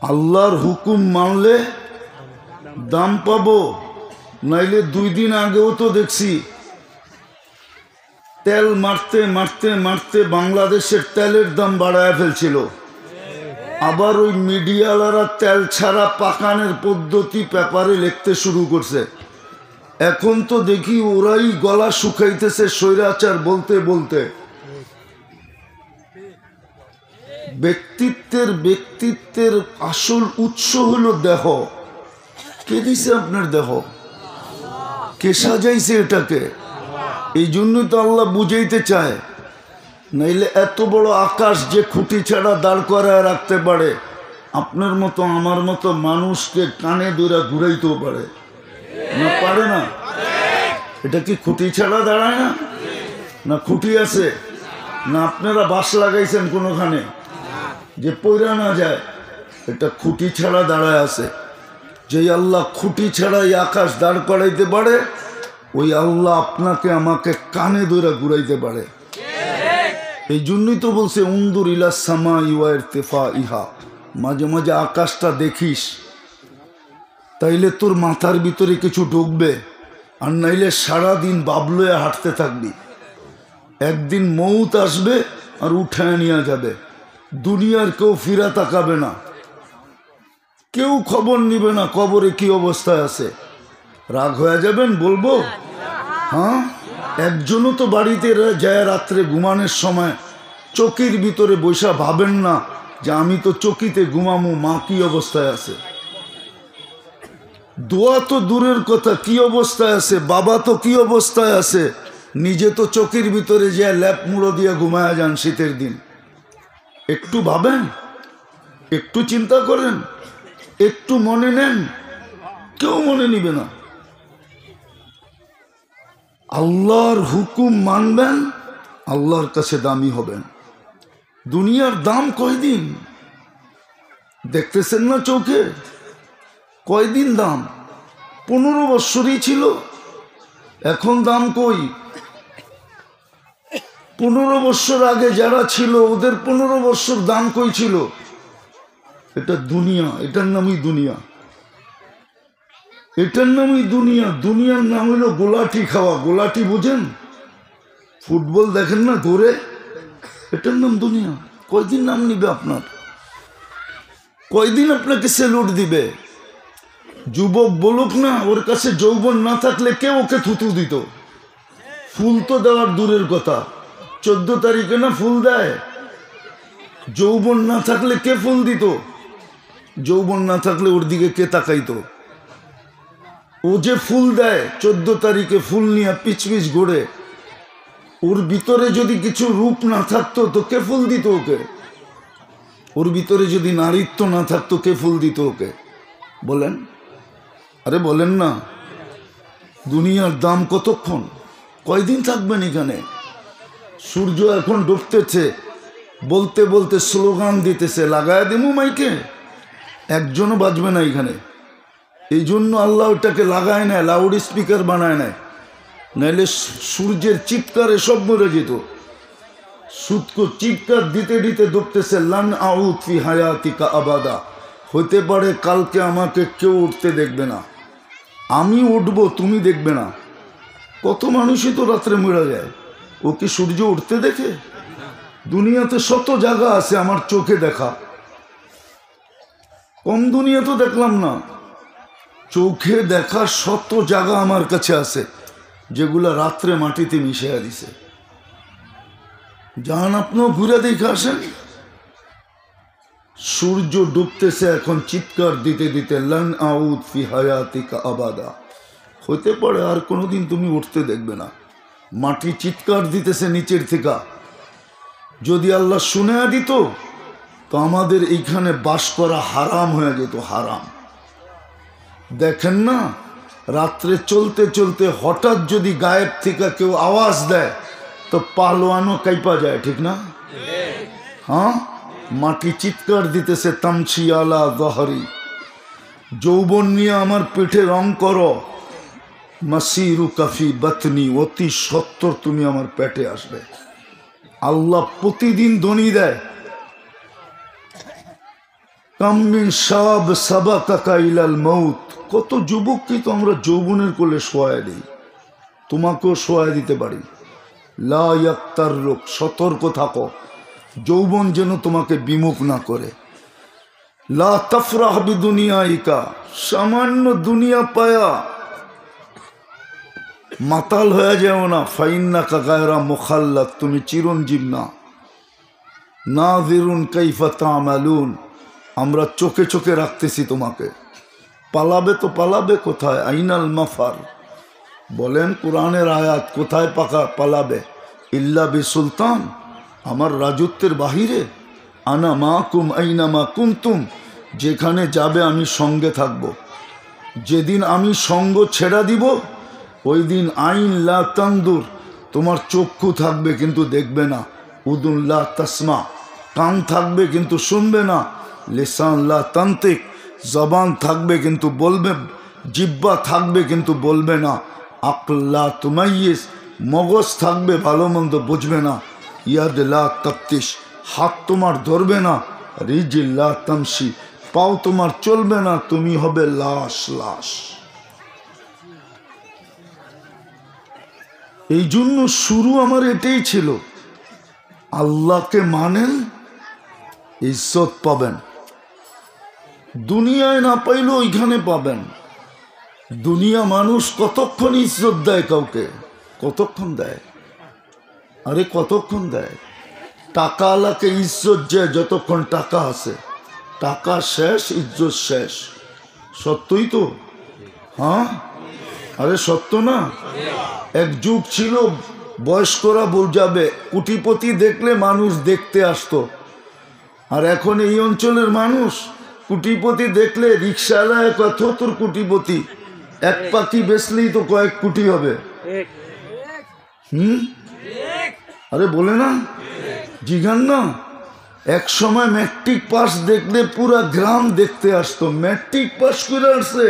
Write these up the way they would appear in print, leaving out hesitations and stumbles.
আল্লাহর হুকুম মানলে দাম পাবো, নাইলে 2 দিন আগেও তো দেখছি তেল মারতে মারতে মারতে বাংলাদেশের তেলের দাম বাড়ায় ফেলছিল। আবার ওই মিডিয়ালারা তেল ছাড়া পাকানের পদ্ধতি পেপারে লিখতে শুরু করছে। এখন তো দেখি ওরাই গলা শুকাইতেছে স্বৈরাচার বলতে বলতে। ব্যক্তিত্বের আসল উৎস হলো দেহ। কে দিছে আপনার দেহ? কে সাজাইছে এটাকে? এই জন্যই তো আল্লাহ বুঝাইতে চায়, নাইলে এত বড় আকাশ যে খুঁটি ছাড়া দাঁড় করায় রাখতে পারে, আপনার মতো আমার মতো মানুষকে কানে ধরে ঘুরাইতেও পারে না? পারে না? এটা কি খুঁটি ছাড়া দাঁড়ায় না? না খুঁটি আছে? না আপনারা বাঁশ লাগাইছেন কোনোখানে যে পয়রা না যায়? এটা খুঁটি ছাড়া দাঁড়ায় আছে। যেই আল্লাহ খুঁটি ছাড়াই আকাশ দাঁড় করাইতে পারে, ওই আল্লাহ আপনাকে আমাকে কানে ধরে ঘুরাইতে পারে। এই জন্যই তো বলছে উন্দুর ইলা সামা ইওয়া ইরতিফা ইহা, মাঝে মাঝে আকাশটা দেখিস, তাইলে তোর মাথার ভিতরে কিছু ঢুকবে। আর নাইলে সারাদিন বাবলয়ে হাঁটতে থাকবি। একদিন মৌত আসবে আর উঠায় নিয়ে যাবে। দুনিয়ার কেউ ফিরা তাকাবে না, কেউ খবর নিবে না কবরে কি অবস্থায় আছে। রাগ হয়ে যাবেন বলবো? হ্যাঁ, একজনও তো বাড়িতে যায় রাত্রে ঘুমানোর সময় চকির ভিতরে বৈশা ভাবেন না যে আমি তো চকিতে ঘুমামু, মা কি অবস্থায় আছে। দোয়া তো দূরের কথা, কি অবস্থায় আছে, বাবা তো কি অবস্থায় আছে। নিজে তো চকির ভিতরে যে ল্যাপ মুড়ো দিয়ে ঘুমায়া যান শীতের দিন। একটু ভাবেন, একটু চিন্তা করেন, একটু মনে নেন। কেউ মনে নিবে না। আল্লাহর হুকুম মানবেন, আল্লাহর কাছে দামি হবেন। দুনিয়ার দাম কয়দিন দেখতেছেন না চোখে? কয়দিন দাম? 15 বৎসরই ছিল, এখন দাম কই? 15 বৎসর আগে যারা ছিল ওদের 15 বৎসর দাম কই ছিল? এটা দুনিয়া, এটার নামই দুনিয়া, এটার নামই দুনিয়া। দুনিয়ার নাম হলো গোলাটি খাওয়া। গোলাটি বোঝেন? ফুটবল দেখেন না ধরে? এটার নাম দুনিয়া। কয়দিন নাম নিবে আপনার? কয়দিন আপনাকে সেলুট দিবে? যুবক বলুক না, ওর কাছে যৌবন না থাকলে কে ওকে থুতু দিত? ফুল তো দেওয়ার দূরের কথা, 14 তারিখে না ফুল দেয়। যৌবন না থাকলে কে ফুল দিত? যৌবন না থাকলে ওর দিকে কে তাকাইতো? ও যে ফুল দেয় 14 তারিখে, ফুল নিয়ে পিছপিছ ঘোরে, ওর ভিতরে যদি কিছু রূপ না থাকতো তো কে ফুল দিত ওকে? ওর ভিতরে যদি নারীত্ব না থাকতো কে ফুল দিত ওকে? বলেন, আরে বলেন না। দুনিয়ার দাম কতক্ষণ? কয়দিন থাকবেন এখানে? সূর্য এখন ডুবতেছে, বলতে বলতে স্লোগান দিতেছে, লাগায় দিমু মাইকে, একজনও বাজবে না এখানে। এই জন্য আল্লাহ ওটাকে লাগায় নেয়, লাউড স্পিকার বানায় নেয়, নাইলে সূর্যের চিৎকারে সব মরে যেত। সুদকো চিৎকার দিতে দিতে ডুবতেছে, লান আউদ ফি হায়াতিকা আবাদা, হতে পারে কালকে আমাকে কেউ উঠতে দেখবে না, আমি উঠবো তুমি দেখবে না। কত মানুষই তো রাত্রে মরে যায়, ও কি সূর্য উঠতে দেখে? দুনিয়াতে শত জায়গা আছে আমার চোখে দেখা, কম দুনিয়া তো দেখলাম না। চোখে দেখা শত জায়গা আমার কাছে আছে যেগুলা রাত্রে মাটিতে মিশিয়ে দিছে। যান আপনিও ঘুরে দেখে আসেন। সূর্য ডুবতেছে এখন, চিৎকার দিতে দিতে, লান আউদ ফি হায়াতিকা আবাদা, হতে পারে আর কোনোদিন তুমি উঠতে দেখবে না। মাটি চিৎকার দিতেছে নিচের থেকে। যদি আল্লাহ শুনে দিত তো আমাদের এইখানে বাস করা হারাম হয়ে যেত, হারাম। দেখেন না, রাত্রে চলতে চলতে হঠাৎ যদি গায়েব থেকে কেউ আওয়াজ দেয় তো পালোয়ানও কাইপা যায়, ঠিক না? হ্যাঁ, মাটি চিৎকার দিতেছে, তামছি আলা দহরি, যৌবন নিয়ে আমার পেটে রং করো, মাসিরু কাফি বাতনি, অতি সত্তর তুমি আমার পেটে আসবে। আল্লাহ প্রতিদিন ধ্বনি দেয়, কাম মিন শাব সাবাকাকা ইলাল মউত, কত যুবককে তো আমরা যৌবনের কোলে শোয়ায় দিই, তোমাকেও শোয়ায় দিতে পারি। লা ইয়াক্তাররুক, সতর্ক থাকো যৌবন যেন তোমাকে বিমুখ না করে। লা তাফরাহ বিদুনিয়াইকা, সামান্য দুনিয়া পায়া মাতাল হয়ে যাও না। ফাইন্নাকা গায়রা মুখাল্লাদ, তুমি চিরঞ্জীব না। নাযিরুন কাইফা তা'মালুন, আমরা চোখে চোখে রাখতেছি তোমাকে। পালাবে তো পালাবে কোথায়? আইনাল মাফার, বলেন কোরআনের আয়াত, কোথায় পালাবে? ইল্লা বিসুলতান, আমার রাজত্বের বাহিরে। আনা মাকুম আইনামা কুনতুম, যেখানে যাবে আমি সঙ্গে থাকব। যেদিন আমি সঙ্গ ছেড়া দিব ওই দিন আইন লা তানদুর, তোমার চক্ষু থাকবে কিন্তু দেখবে না। উদুন লা তাসমা, কান থাকবে কিন্তু শুনবে না। লিসান লা তান্তিক, জবান থাকবে কিন্তু বলবে, জিহ্বা থাকবে কিন্তু বলবে না। আকল লা তুমাইয়িজ, মগজ থাকবে ভালো মন্দ বুঝবে না। ইয়াদ লা তাফতিশ, হাত তোমার ধরবে না। রিজিল লা তামশি, পাও তোমার চলবে না, তুমি হবে লাশ লাশ। এই জন্য শুরু আমার এটাই ছিল, আল্লাহকে মানেন ইজ্জত পাবেন, দুনিয়ায় না পাইলেও ওইখানে পাবেন। দুনিয়া মানুষ কতক্ষণ ইজ্জত দেয় কাউকে? কতক্ষণ দেয়? আরে কতক্ষণ দেয়? টাকা আলাকে ইজ্জত যায় যতক্ষণ টাকা আছে, টাকা শেষ ইজ্জত শেষ। সত্যই তো, হ্যাঁ? আরে সত্য না? এক যুগ ছিল বয়স্করা বোঝাবে, কোটিপতি দেখলে মানুষ দেখতে আসতো। আর এখন এই অঞ্চলের মানুষ কোটিপতি দেখলে রিক্সাওয়ালায় কত তোর কোটিপতি, এক পাখি বেচলেই তো কয়েক কোটি হবে। আরে বলে না, জিগান না। এক সময় ম্যাট্রিক পাস দেখলে পুরা গ্রাম দেখতে আসতো, ম্যাট্রিক পাস করে আসছে।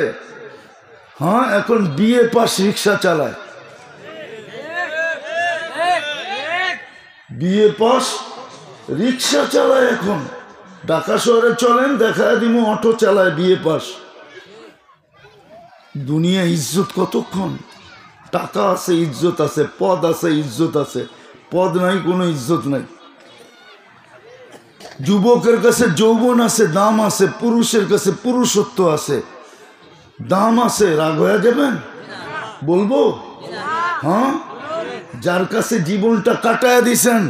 হ্যাঁ, এখন বিএ পাস রিক্সা চালায়, বিএ পাস রিক্সা চালায়। এখন ঢাকা শহরে চলেন, দেখা দিব অটো চালায় বিএ পাস। দুনিয়া ইজ্জত কতক্ষণ? টাকা আছে ইজ্জত আছে, পদ আছে ইজ্জত আছে, পদ নাই কোনো ইজ্জত নাই। যুবকের কাছে যৌবন আছে, দাম আছে। পুরুষের কাছে পুরুষত্ব আছে, দাম আছে। রাগ হয়ে যাবেন? বলবো? হ্যাঁ, যার কাছে জীবনটা কাটায় দিছেন,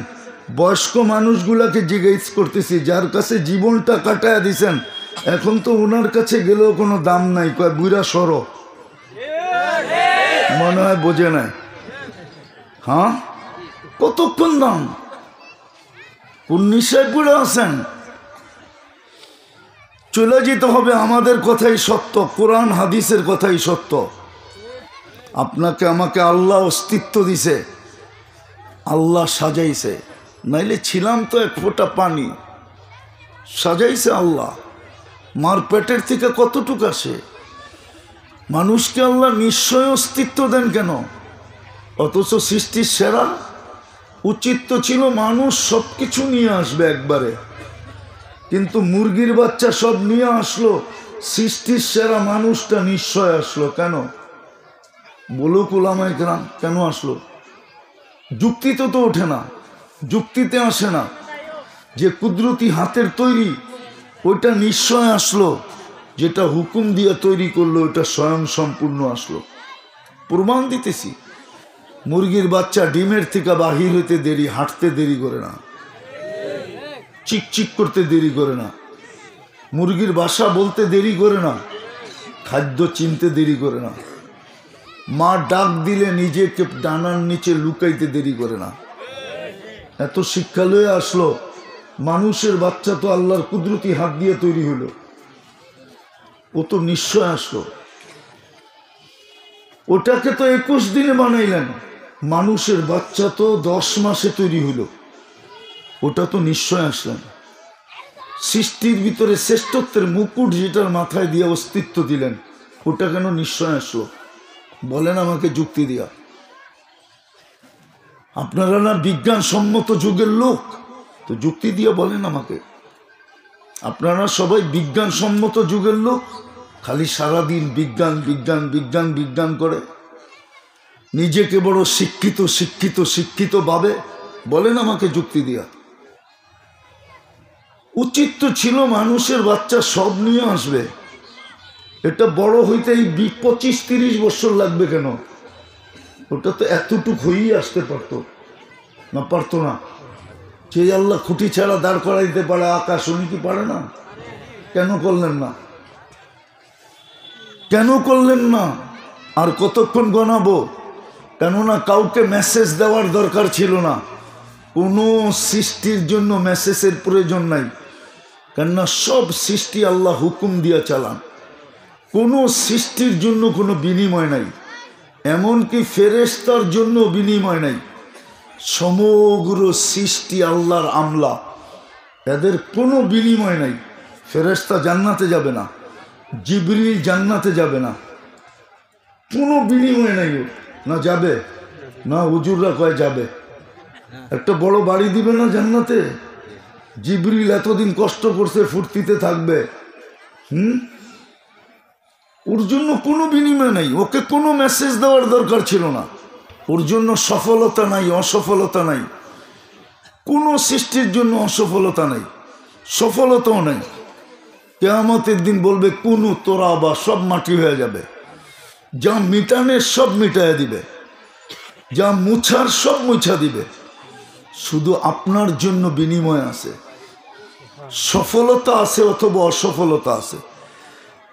বয়স্ক মানুষগুলাকে জিজ্ঞেস করতেছি, যার কাছে জীবনটা কাটায় দিছেন, এখন তো ওনার কাছে গেলেও কোনো দাম নাই। কয় বুড়া সরো, মনে হয় বোঝে নাই। হ্যাঁ, কতক্ষণ দাম? কোন নিশায় পড়ে আছেন? চলে যেতে হবে। আমাদের কথাই সত্য, কোরআন হাদিসের কথাই সত্য। আপনাকে আমাকে আল্লাহ অস্তিত্ব দিছে, আল্লাহ সাজাইছে, নাইলে ছিলাম তো এক ফোঁটা পানি। সাজাইছে আল্লাহ। মার পেটের থেকে কতটুক আসে? মানুষকে আল্লাহ নিশ্চয় অস্তিত্ব দেন কেন? অথচ সৃষ্টির সেরা। উচিত তো ছিল মানুষ সব কিছু নিয়ে আসবে একবারে, কিন্তু মুরগির বাচ্চা সব নিয়ে আসলো, সৃষ্টির সেরা মানুষটা নিশ্চয় আসলো কেন? বলুক উলামায়ে কেরাম, কেন আসলো? যুক্তিতে তো ওঠে না, যুক্তিতে আসে না। যে কুদরতি হাতের তৈরি ওইটা নিশ্চয় আসলো, যেটা হুকুম দিয়ে তৈরি করলো ওইটা স্বয়ং সম্পূর্ণ আসলো। প্রমাণ দিতেছি। মুরগির বাচ্চা ডিমের থেকে বাহির হইতে দেরি, হাঁটতে দেরি করে না, চিকচিক করতে দেরি করে না, মুরগির বাসা বলতে দেরি করে না, খাদ্য চিনতে দেরি করে না, মা ডাক দিলে নিজেকে ডানার নিচে লুকাইতে দেরি করে না। এত শিক্ষা লয়ে আসলো। মানুষের বাচ্চা তো আল্লাহর কুদরতি হাত দিয়ে তৈরি হলো, ও তো নিশ্চয় আসলো। ওটাকে তো 21 দিনে বানাইলেন, মানুষের বাচ্চা তো 10 মাসে তৈরি হলো, ওটা তো নিশ্চয় আসলেন। সৃষ্টির ভিতরে শ্রেষ্ঠত্বের মুকুট যেটার মাথায় দিয়ে অস্তিত্ব দিলেন, ওটা কেন নিশ্চয় আসলো? বলেন আমাকে যুক্তি দিয়া। আপনারা না বিজ্ঞানসম্মত যুগের লোক, তো যুক্তি দিয়ে বলেন আমাকে। আপনারা সবাই বিজ্ঞানসম্মত যুগের লোক, খালি সারাদিন বিজ্ঞান বিজ্ঞান বিজ্ঞান বিজ্ঞান করে নিজেকে বড় শিক্ষিত শিক্ষিত শিক্ষিত ভাবে। বলেন আমাকে যুক্তি দিয়া। উচিত তো ছিল মানুষের বাচ্চা সব নিয়ে আসবে, এটা বড় হইতে এই 25-30 বছর লাগবে কেন? ওটা তো এতটুক হয়েই আসতে পারতো না? পারতো না? যে আল্লাহ খুঁটি ছাড়া দাঁড় করাই দিতে পারে আকাশ, উনি কি পারে না? কেন করলেন না? কেন করলেন না? আর কতক্ষণ গণাবো? কেননা কাউকে মেসেজ দেওয়ার দরকার ছিল না, কোনো সৃষ্টির জন্য মেসেজের প্রয়োজন নাই, কেননা সব সৃষ্টি আল্লাহ হুকুম দিয়া চালান, কোনো সৃষ্টির জন্য কোনো বিনিময় নাই, এমনকি ফেরেশতার জন্য বিনিময় নাই। সমগ্র সৃষ্টি আল্লাহর আমলা, এদের কোনো বিনিময় নাই। ফেরেশতা জান্নাতে যাবে না, জিবরিল জান্নাতে যাবে না, কোনো বিনিময় নাই। না যাবে না, হুজুররা কয় যাবে। একটা বড় বাড়ি দিবে না জান্নাতে? জিবরিল এতদিন কষ্ট করছে, ফুর্তিতে থাকবে। ওর জন্য কোনো বিনিময় নাই, ওকে কোনো মেসেজ দেওয়ার দরকার ছিল না। ওর জন্য সফলতা নাই, অসফলতা নাই, কোনো সৃষ্টির জন্য অসফলতা নাই, সফলতাও নাই। কিয়ামতের দিন বলবে কুনু তোরা বা, সব মাটি হয়ে যাবে। যা মিটানের সব মিটাইয়া দিবে, যা মুছার সব মুছা দিবে। শুধু আপনার জন্য বিনিময় আছে, সফলতা আছে অথবা অসফলতা আছে।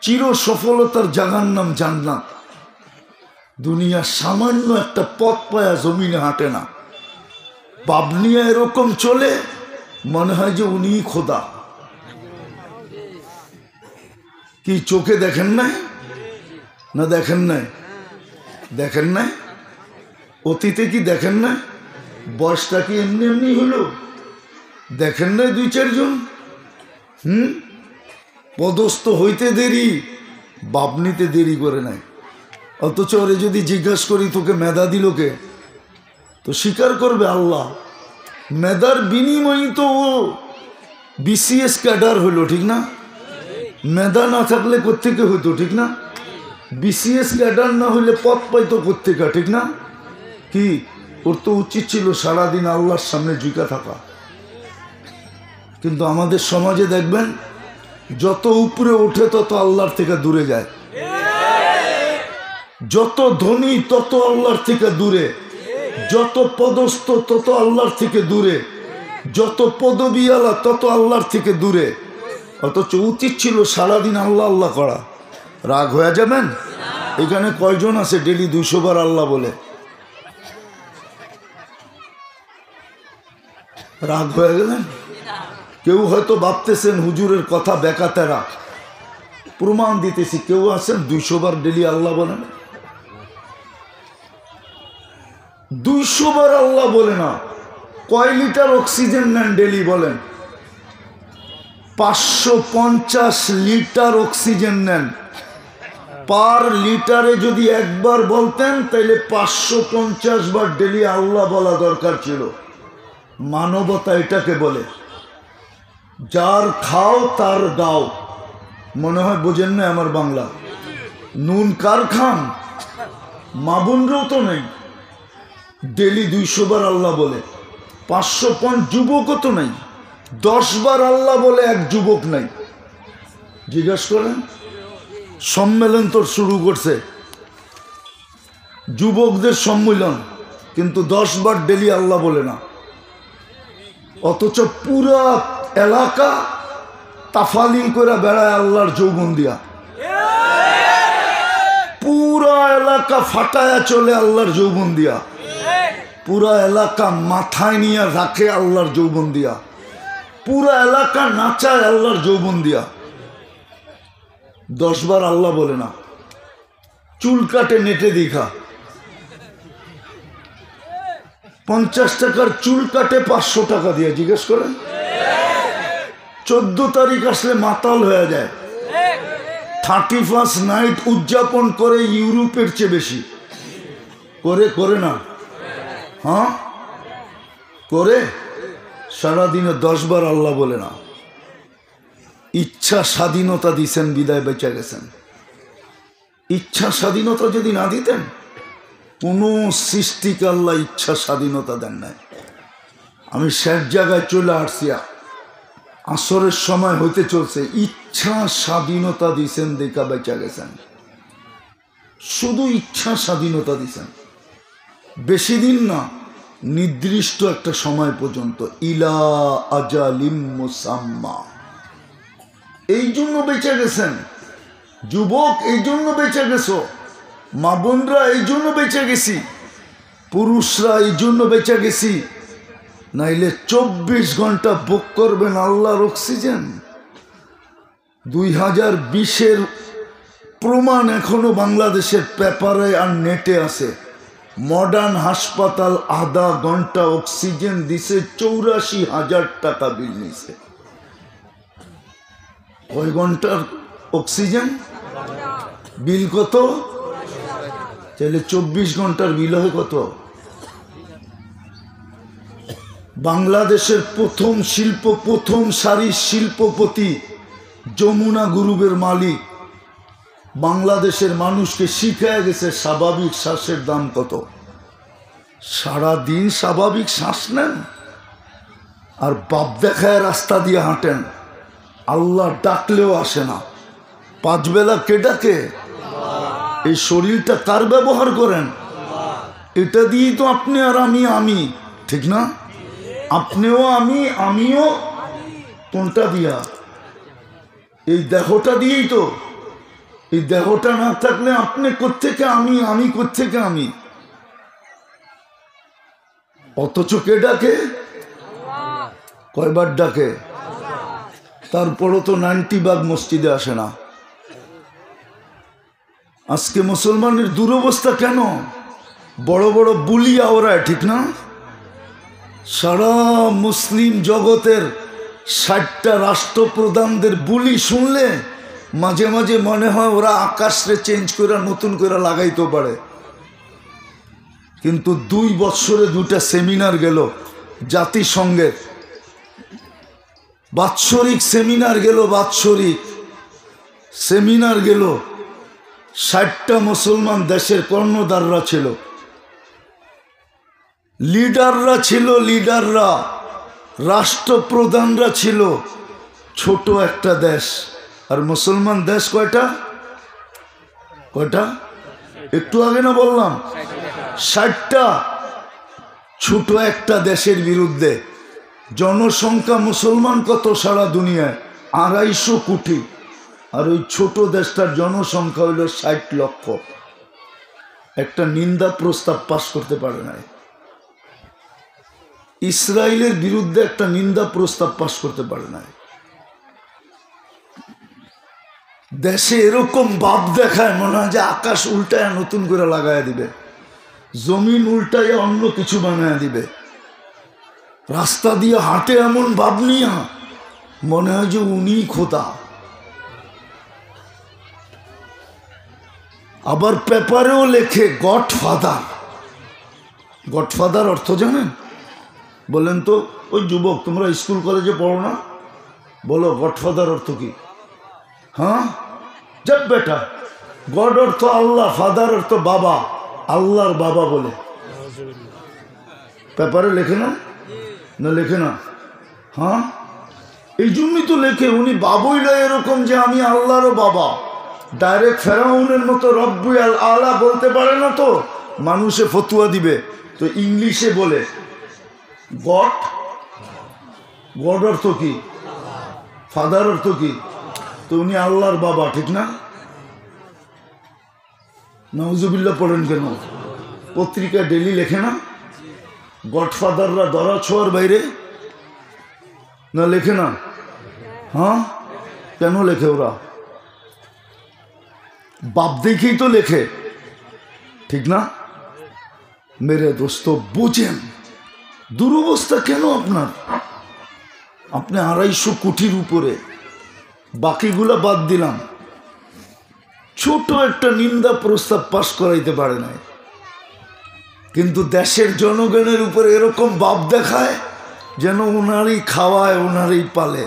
চির সফলতার জায়গার নাম জান্নাত। দুনিয়া সামান্য একটা পথ পায়া জমিনে হাঁটে না, বাবনিয়া এরকম চলে, মনে হয় যে উনিই খোদা। কি চোখে দেখেন নাই? না দেখেন নাই? দেখেন নাই? অতীতে কি দেখেন নাই? বয়সটা কি এমনি এমনি হলো? দেখেন নাই 2-4 জন? পদস্থ হইতে দেরি, বাবনিতে দেরি করে নাই। অথচ ওরে যদি জিজ্ঞাসা করি তোকে মেধা দিল কে, তো স্বীকার করবে আল্লাহ। মেধার বিনিময়ে তো ও BCS ক্যাডার হইল, ঠিক না? মেধা না থাকলে কোত্থেকে হইতো, ঠিক না? BCS ক্যাডার না হইলে পথ পাইতো কোত্থেকে, ঠিক না? কি ওর তো উচিত ছিল সারাদিন আল্লাহর সামনে ঝুঁকা থাকা। কিন্তু আমাদের সমাজে দেখবেন যত উপরে ওঠে তত আল্লাহর থেকে দূরে যায়, যত ধনী তত আল্লাহর থেকে দূরে, যত পদস্থ তত আল্লাহর থেকে দূরে, যত পদবিয়ালা তত আল্লাহর থেকে দূরে। অথচ উচিত ছিল সারাদিন আল্লাহ আল্লাহ করা। রাগ হয়ে যাবেন? এখানে কয়জন আছে ডেলি 200 বার আল্লাহ বলে? রাগ হয়ে গেলেন? কেউ হয়তো ভাবতেছেন হুজুরের কথা বেকাতেরা, প্রমাণ দিতেছি। কেউ আছেন 200 বার ডেলি আল্লাহ বলেন? 200 বার আল্লাহ বলে না। কয় লিটার অক্সিজেন নেন ডেলি বলেন? 550 লিটার অক্সিজেন নেন। পার লিটারে যদি একবার বলতেন তাহলে 550 বার ডেলি আল্লাহ বলা দরকার ছিল। মানবতা এটাকে বলে। যার খাও তার গাও। মনে হয় বোঝেন না আমার বাংলা। নুন কার খান? মা বোনরাও তো নেই। ডেলি 200 বার আল্লাহ বলে। 550 যুবকও তো নেই। 10 বার আল্লাহ বলে এক যুবক নাই। জিজ্ঞাসা করেন, সম্মেলন তো শুরু করছে, যুবকদের সম্মেলন, কিন্তু 10 বার ডেলি আল্লাহ বলে না। অথচ পুরা এলাকা তাফালিং করে বেড়ায় আল্লাহর যৌবন দিয়া। পুরা এলাকা ফাটায়া চলে আল্লাহর যৌবন দিয়া। পুরা এলাকা মাথায় নিয়ে রাখে আল্লাহর যৌবন দিয়া। পুরা এলাকা নাচায় আল্লাহর যৌবন দিয়া। 10 বার আল্লাহ বলে না। চুল কাটে নেটে দেখা। 50 টাকার চুল কাটে 500 টাকা দিয়ে। জিজ্ঞেস করেন, 14 তারিখ আসলে মাতাল হয়ে যায়। 31st নাইট উদযাপন করে ইউরোপের চেয়ে বেশি করে না? হ্যাঁ করে। সারাদিনে 10 বার আল্লাহ বলে না। ইচ্ছা স্বাধীনতা দিছেন বিদায় বেঁচে গেছেন। ইচ্ছা স্বাধীনতা যদি না দিতেন, কোনো সৃষ্টিকে আল্লাহ ইচ্ছা স্বাধীনতা দেন নাই। আমি শেষ জায়গায় চলে আসছি, আসরের সময় হইতে চলছে, ইচ্ছা স্বাধীনতা দিছেন দেখা বেঁচে গেছেন। শুধু ইচ্ছা স্বাধীনতা দিছেন, বেশি দিন না, নির্দিষ্ট একটা সময় পর্যন্ত, ইলা আজালিম মুসাম্মা। এই জন্য বেঁচে গেছেন যুবক, এই জন্য বেঁচে গেছো, মা বোনরা এই জন্য বেঁচে গেছি, পুরুষরা এই জন্য বেঁচে গেছি। নাইলে 24 ঘন্টা বুক করবেন আল্লাহর অক্সিজেন। 2020-এর প্রমাণ এখনো বাংলাদেশের পেপারে আর নেটে আছে। মডার্ন হাসপাতাল আধা ঘন্টা অক্সিজেন দিছে, 84,000 টাকা বিল নিছে। কয় ঘন্টার অক্সিজেন বিল কত? তাহলে 24 ঘন্টার বিল হয় কত? বাংলাদেশের প্রথম সারির শিল্পপতি যমুনা গ্রুপের মালিক বাংলাদেশের মানুষকে শিখায় গেছে স্বাভাবিক শ্বাসের দাম কত। সারাদিন স্বাভাবিক শ্বাস নেন আর বাপ দেখায় রাস্তা দিয়ে হাঁটেন, আল্লাহ ডাকলেও আসে না। 5 বেলা কে ডাকে? এই শরীরটা কার ব্যবহার করেন? এটা দিয়েই তো আপনি আর আমি, ঠিক না? আপনিও আমিও। কোনটা দিয়া? এই দেহটা দিয়েই তো। এই দেহটা না থাকলে আপনি কোত্থেকে আমি কোত্থেকে আমি? অথচ কে ডাকে? কয়বার ডাকে? তারপরও তো 90 ভাগ মসজিদে আসে না। আজকে মুসলমানের দুরবস্থা কেন? বড় বড় বুলি আওরায়, ঠিক না? সারা মুসলিম জগতের 60টা রাষ্ট্রপ্রধানদের বুলি শুনলে মাঝে মাঝে মনে হয় ওরা আকাশে চেঞ্জ করে নতুন করে লাগাইতে পারে। কিন্তু 2 বছরে 2টা সেমিনার গেল, জাতিসংঘের বাৎসরিক সেমিনার গেল, 60টা মুসলমান দেশের কর্ণধাররা ছিল, লিডাররা রাষ্ট্রপ্রধানরা ছিল। ছোট একটা দেশ, আর মুসলমান দেশ কয়টা? একটু আগে না বললাম 60টা। ছোট একটা দেশের বিরুদ্ধে জনসংখ্যা মুসলমান কত সারা দুনিয়ায়? 250 কোটি। আর ওই ছোট দেশটার জনসংখ্যা হইল 60 লক্ষ। একটা নিন্দা প্রস্তাব পাশ করতে পারে নাই। ইসরায়েলের বিরুদ্ধে একটা নিন্দা প্রস্তাব পাশ করতে পারে নাই। দেশে এরকম ভাব দেখায় মনে হয় যে আকাশ উল্টায় নতুন করে লাগায় দিবে, জমিন উল্টায় অন্য কিছু বানায় দিবে। রাস্তা দিয়ে হাঁটে এমন ভাব নিয়ে মনে হয় যে উনি খোদা। আবার পেপারেও লেখে গডফাদার অর্থ জানেন? বলেন তো, ওই যুবক, তোমরা স্কুল কলেজে পড়ো না? বলো গডফাদার অর্থ কি? হ্যাঁ, যাব বেটা। গড অর্থ আল্লাহ, ফাদার অর্থ বাবা, আল্লাহর বাবা বলে। পেপারে লেখে না? লেখে না? হ্যাঁ, এই জন্যই তো লেখে। উনি বাবুই নয় এরকম যে আমি আল্লাহরও বাবা। ডাইরেক্ট ফেরাউনের মতো রব্বুল আলা বলতে পারে না, তো মানুষে ফতুয়া দিবে, তো ইংলিশে বলে গড অর্থ কি? ফাদার অর্থ কি? তো উনি আল্লাহর বাবা, ঠিক না? নাউজুবিল্লাহ পড়েন কেন? পত্রিকা ডেলি লেখে না গডফাদাররা ধরা ছোঁয়ার বাইরে? না লেখে না? হ্যাঁ, কেন লেখে ওরা? বাপ দেখেই তো লেখে, ঠিক না? মেরে দোস্ত, বুঝেন দুরবস্থা কেন আপনার? আপনি 250 কোটির উপরে, বাকিগুলা বাদ দিলাম, ছোট একটা নিন্দা প্রস্তাব পাশ করাইতে পারে নাই। কিন্তু দেশের জনগণের উপরে এরকম ভাব দেখায় যেন ওনারই খাওয়ায়, ওনারই পালে।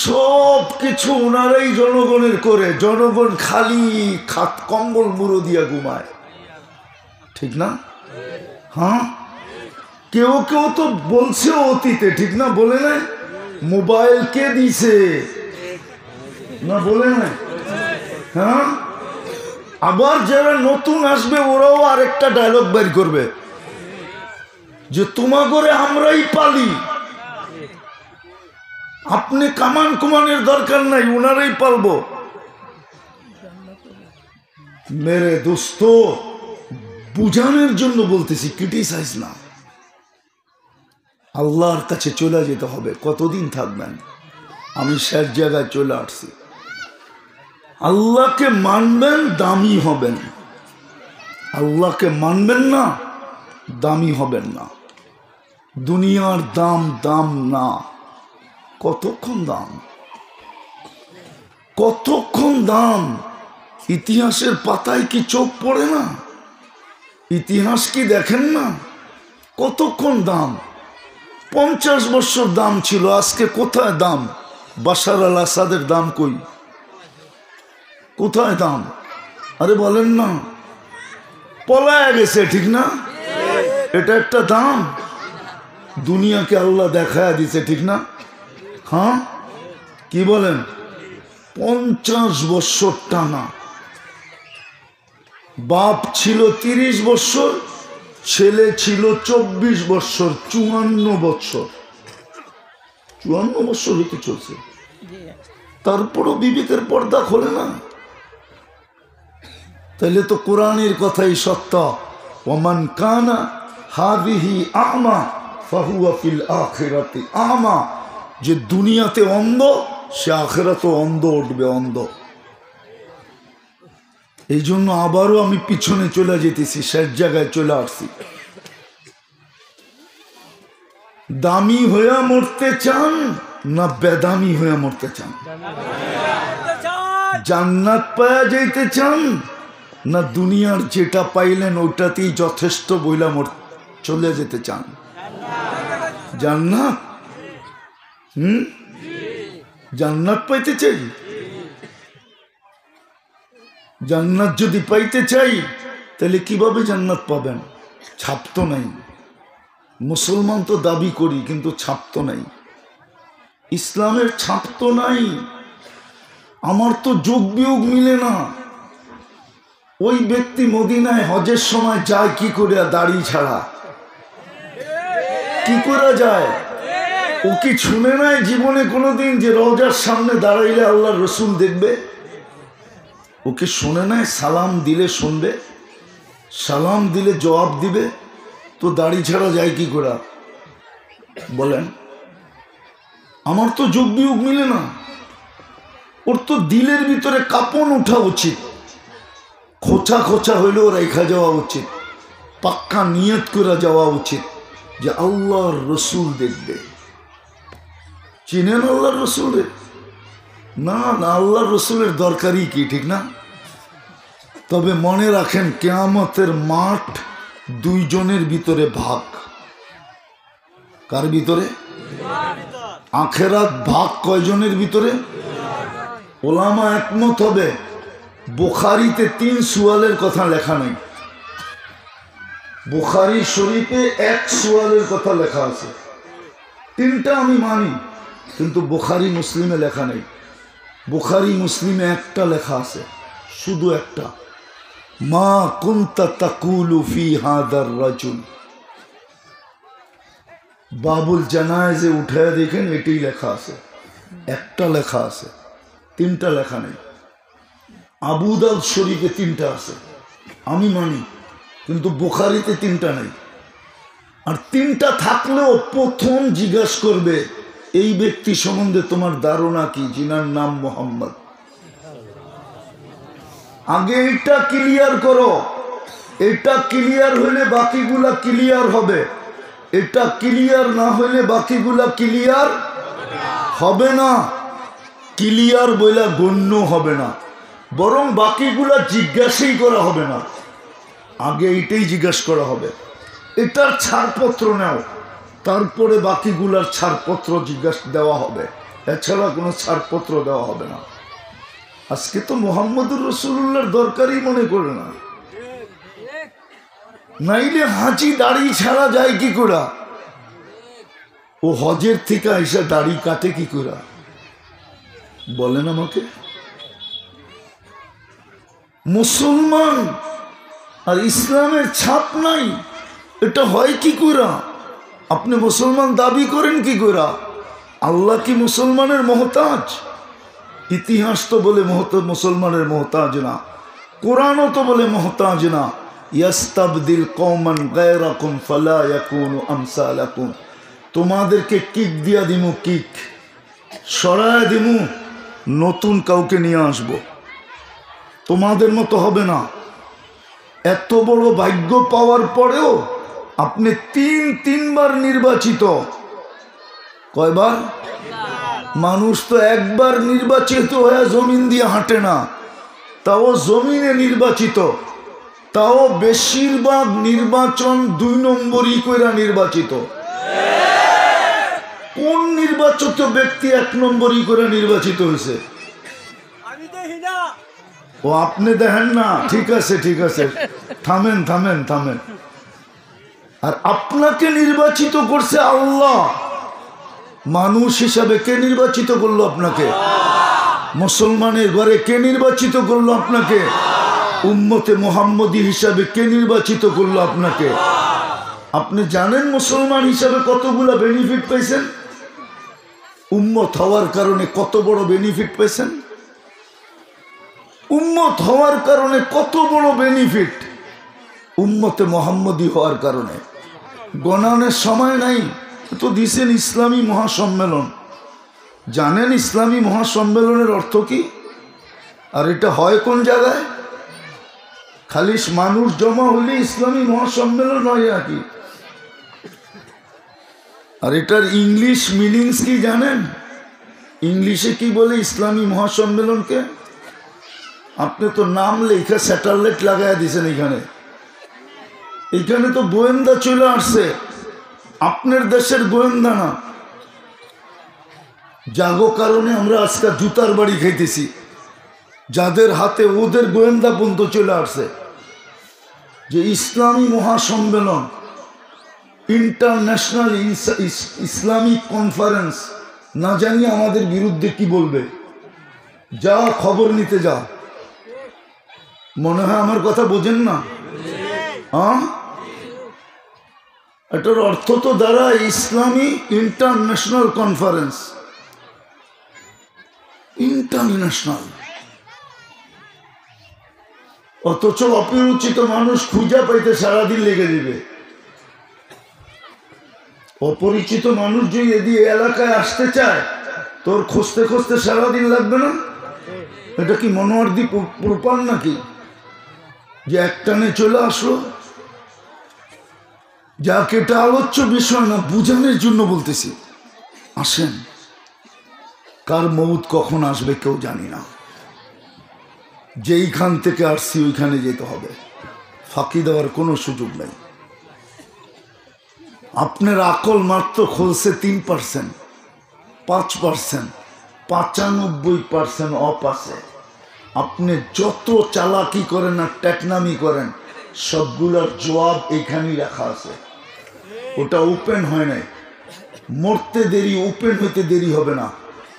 সব কিছু ওনারাই জনগণের করে, জনগণ খালি খাট কম্বল মুড়ো দিয়া ঘুমায়, ঠিক না? হ্যাঁ, কেউ কেউ তো বলছে অতীতে, ঠিক না? বলে নাই মোবাইল কে দিছে, না বলে নাই? হ্যাঁ, আবার যারা নতুন আসবে ওরাও আরেকটা ডায়লগ বের করবে যে তোমার ঘরে আমরাই পালি, আপনি কামান কুমানের দরকার নাই, ওনারাই পালবো। মেরে দোস্ত, বুঝানোর জন্য বলতেছি, ক্রিটিসাইজ না। আল্লাহর কাছে চলে যেতে হবে। কতদিন থাকবেন? আমি শেষ জায়গায় চলে আসছি। আল্লাহকে মানবেন, দামি হবেন। আল্লাহকে মানবেন না, দামি হবেন না। দুনিয়ার দাম দাম না। কতক্ষণ দাম, কতক্ষণ দাম। ইতিহাসের পাতায় কি চোখ পড়ে না? ইতিহাস কি দেখেন না? কতক্ষণ দাম। 50 বছর দাম ছিল, আজকে কোথায় দাম? বাশার আল আসাদের দাম কই? কোথায় দাম? আরে বলেন না, পলায় গেছে, ঠিক না? এটা একটা দাম। দুনিয়াকে আল্লাহ দেখায় দিছে, ঠিক না? হ্যাঁ, কি বলেন? 50 বছর টানা। বাপ ছিল 30 বছর, ছেলে ছিল 24 বছর, 54 বছর। 54 বছর হতে চলছে, তারপরও বিবেকের পর্দা খোলে না। তাহলে তো কোরআনের কথাই সত্য, ওমান কানা হাদিহি আমা ফাহুয়া ফিল আখিরাতি আমা। যে দুনিয়াতে অন্ধ, সে আখিরাতে অন্ধ উঠবে, অন্ধ। এই জন্য আবারও আমি পিছনে চলে যেতেছি, শেষ জায়গায় চলে আসছি। দামি হয়ে মরতে চান না বেদামি হয়ে মরতে চান? জান্নাত পায়া যেতে চান না দুনিয়ার যেটা পাইলেন ওটাতেই যথেষ্ট বইলা চলে যেতে চান? জান্নাত। জান্নাত পাইতে চাই। জান্নাত যদি পাইতে চাই তাহলে কিভাবে জান্নাত পাবেন? ছাপ তো নাই। মুসলমান তো দাবি করি, কিন্তু ছাপ তো নাই। ইসলামের ছাপ তো নাই। আমার তো যোগ বিয়োগ মিলে না। ওই ব্যক্তি মদিনায় হজের সময় যায় কি করে? দাড়ি ছাড়া কি করে যায়? ও কি শুনে নাই জীবনে কোনোদিন যে রওজার সামনে দাঁড়াইলে আল্লাহ রসুল দেখবে? ওকে শুনে নাই সালাম দিলে শুনবে, সালাম দিলে জবাব দিবে? তো দাড়ি ছাড়া যায় কি করে বলেন? আমার তো যোগ বিয়োগ মিলে না। ওর তো দিলের ভিতরে কাঁপন ওঠা উচিত, খোঁচা খোঁচা হইলেও রেখা যাওয়া উচিত, পাক্কা নিয়ত করে যাওয়া উচিত যে আল্লাহর রসুল দেখবে। চিনেন আল্লাহর রসুলের? না না, আল্লাহর রসুলের দরকারই কি, ঠিক না? তবে মনে রাখেন, কিয়ামতের মাঠ দুইজনের ভিতরে ভাগ। কার ভিতরে? আখেরাত ভাগ কয়জনের ভিতরে? ওলামা একমত হবে, বুখারীতে 3 সুয়ালের কথা লেখা নেই। বুখারী শরীফে 1 সুয়ালের কথা লেখা আছে। 3টা আমি মানি, কিন্তু বুখারী মুসলিমে লেখা নেই। বুখারী মুসলিমে একটা লেখা আছে, শুধু একটা, মা কুনতা তাকুলু ফি হাদার রাজুল। বাবুল জানায়েজে উঠে দেখেন, এটাই লেখা আছে, একটা লেখা আছে, 3টা লেখা নেই। আবু দাউদ শরীফে 3টা আছে, আমি মানি, কিন্তু বুখারীতে 3টা নেই। আর 3টা থাকলেও প্রথম জিজ্ঞাসা করবে, এই ব্যক্তি সম্বন্ধে তোমার ধারণা কি? যিনার নাম মোহাম্মদ। আগে এটা ক্লিয়ার করো। এটা ক্লিয়ার হলে বাকিগুলা ক্লিয়ার হবে। এটা ক্লিয়ার না হলে বাকিগুলা ক্লিয়ার হবে না। ক্লিয়ার বইলা গণ্য হবে না, বরং বাকিগুলা জিজ্ঞাসাই করা হবে না। আগে এইটাই জিজ্ঞাসা করা হবে, এটার ছাড়পত্র নাও, তারপরে বাকিগুলার ছাড়পত্র জিজ্ঞাসা দেওয়া হবে। এছাড়া কোনো ছাড়পত্র দেওয়া হবে না। আজকে তো মুহাম্মদুর রাসূলুল্লাহর দরকারই মনে করে না। নাইলে হাঁচি দাড়ি ছাড়া যায় কি করে? ও হজের থেকে এসে দাড়ি কাটে কি করে বলেন আমাকে? মুসলমান আর ইসলামের ছাপ নাই, এটা হয় কি করে? আপনি মুসলমান দাবি করেন কি করে? আল্লাহ কি মুসলমানের মোহতাজ? ইতিহাস তো বলে মুসলমানের মোহতাজ না, কোরআনও তো বলে মোহতাজ না। ইয়াস্তাবদিল কওমান গায়রাকুম ফালা ইয়াকুনু আমসালাকুম। তোমাদেরকে কিক দিয়া দিমু, কিক সরায় দিমু, নতুন কাউকে নিয়ে আসব, তোমাদের মতো হবে না। এত বড় ভাগ্য পাওয়ার পরেও আপনি তিনবার নির্বাচিত। কয়বার? মানুষ তো একবার নির্বাচিত হয়ে জমিন দিয়ে হাঁটে না, তাও জমিনে নির্বাচিত, তাও বেশিরভাগ নির্বাচন 2 নম্বরই কইরা নির্বাচিত। কোন নির্বাচিত ব্যক্তি 1 নম্বরই করে নির্বাচিত হয়েছে? ও আপনি দেখেন না? ঠিক আছে ঠিক আছে, থামেন থামেন থামেন। আর আপনাকে নির্বাচিত করছে আল্লাহ। মানুষ হিসাবে কে নির্বাচিত করলো আপনাকে? মুসলমানের ঘরে কে নির্বাচিত করলো আপনাকে? উম্মতে মুহাম্মদী হিসাবে কে নির্বাচিত করলো আপনাকে? আপনি জানেন মুসলমান হিসাবে কতগুলা বেনিফিট পাইছেন? উম্মত হওয়ার কারণে কত বড় বেনিফিট পাইছেন? উম্মত হওয়ার কারণে কত বড় বেনিফিট, উম্মতে মুহাম্মদী হওয়ার কারণে গণনের সময় নাই। তো দিছেন ইসলামী মহাসম্মেলন। জানেন ইসলামী মহাসম্মেলনের অর্থ কি? আর এটা হয় কোন জায়গায়? খালি মানুষ জমা হলে ইসলামী মহাসম্মেলন হয় নাকি? আর এটার ইংলিশ মিনিংস কি জানেন? ইংলিশে কি বলে ইসলামী মহাসম্মেলনকে? আপনি তো নাম লেখা স্যাটেলাইট লাগাই দিয়েছেন এখানে। এখানে তো গোয়েন্দা চলে আসছে, আপনার দেশের গোয়েন্দা না। জাগো কারণে আমরা আজকে জুতার বাড়ি খাইতেছি, যাদের হাতে ওদের গোয়েন্দা পর্যন্ত চলে আসছে। যে ইসলামী মহাসম্মেলন, ইন্টারন্যাশনাল ইসলামিক কনফারেন্স, না জানি আমাদের বিরুদ্ধে কি বলবে। যা খবর নিতে যা। মনে হয় আমার কথা বোঝেন না? এটার অর্থ তো দ্বারা ইসলামী ইন্টারন্যাশনাল কনফারেন্স। ইন্টারন্যাশনাল, অথচ অপরিচিত মানুষ খুঁজা পাইতে সারাদিন লেগে যাবে। অপরিচিত মানুষ যদি এদিকে এলাকায় আসতে চায়, তোর খুঁজতে খুঁজতে সারাদিন লাগবে না? এটা কি মনোয়ারদি প্রপার নাকি যে একটানে চলে আসলো? যাকে এটা আলোচ্য বিষয় না, বুঝানোর জন্য বলতেছি। আসেন, কার মৌত কখন আসবে কেউ জানি না। যেইখান থেকে আসছি ওইখানে যেতে হবে, ফাঁকি দেওয়ার কোনো সুযোগ নেই। আপনার আকল মাত্র খুলছে 3%, 5%, 95% অপ আছে। আপনি যত চালাকি করেন আর টেকনামি করেন, সবগুলোর জবাব এখানেই রাখা আছে। ওটা ওপেন হয় নাই। মরতে দেরি, ওপেন হইতে দেরি হবে না।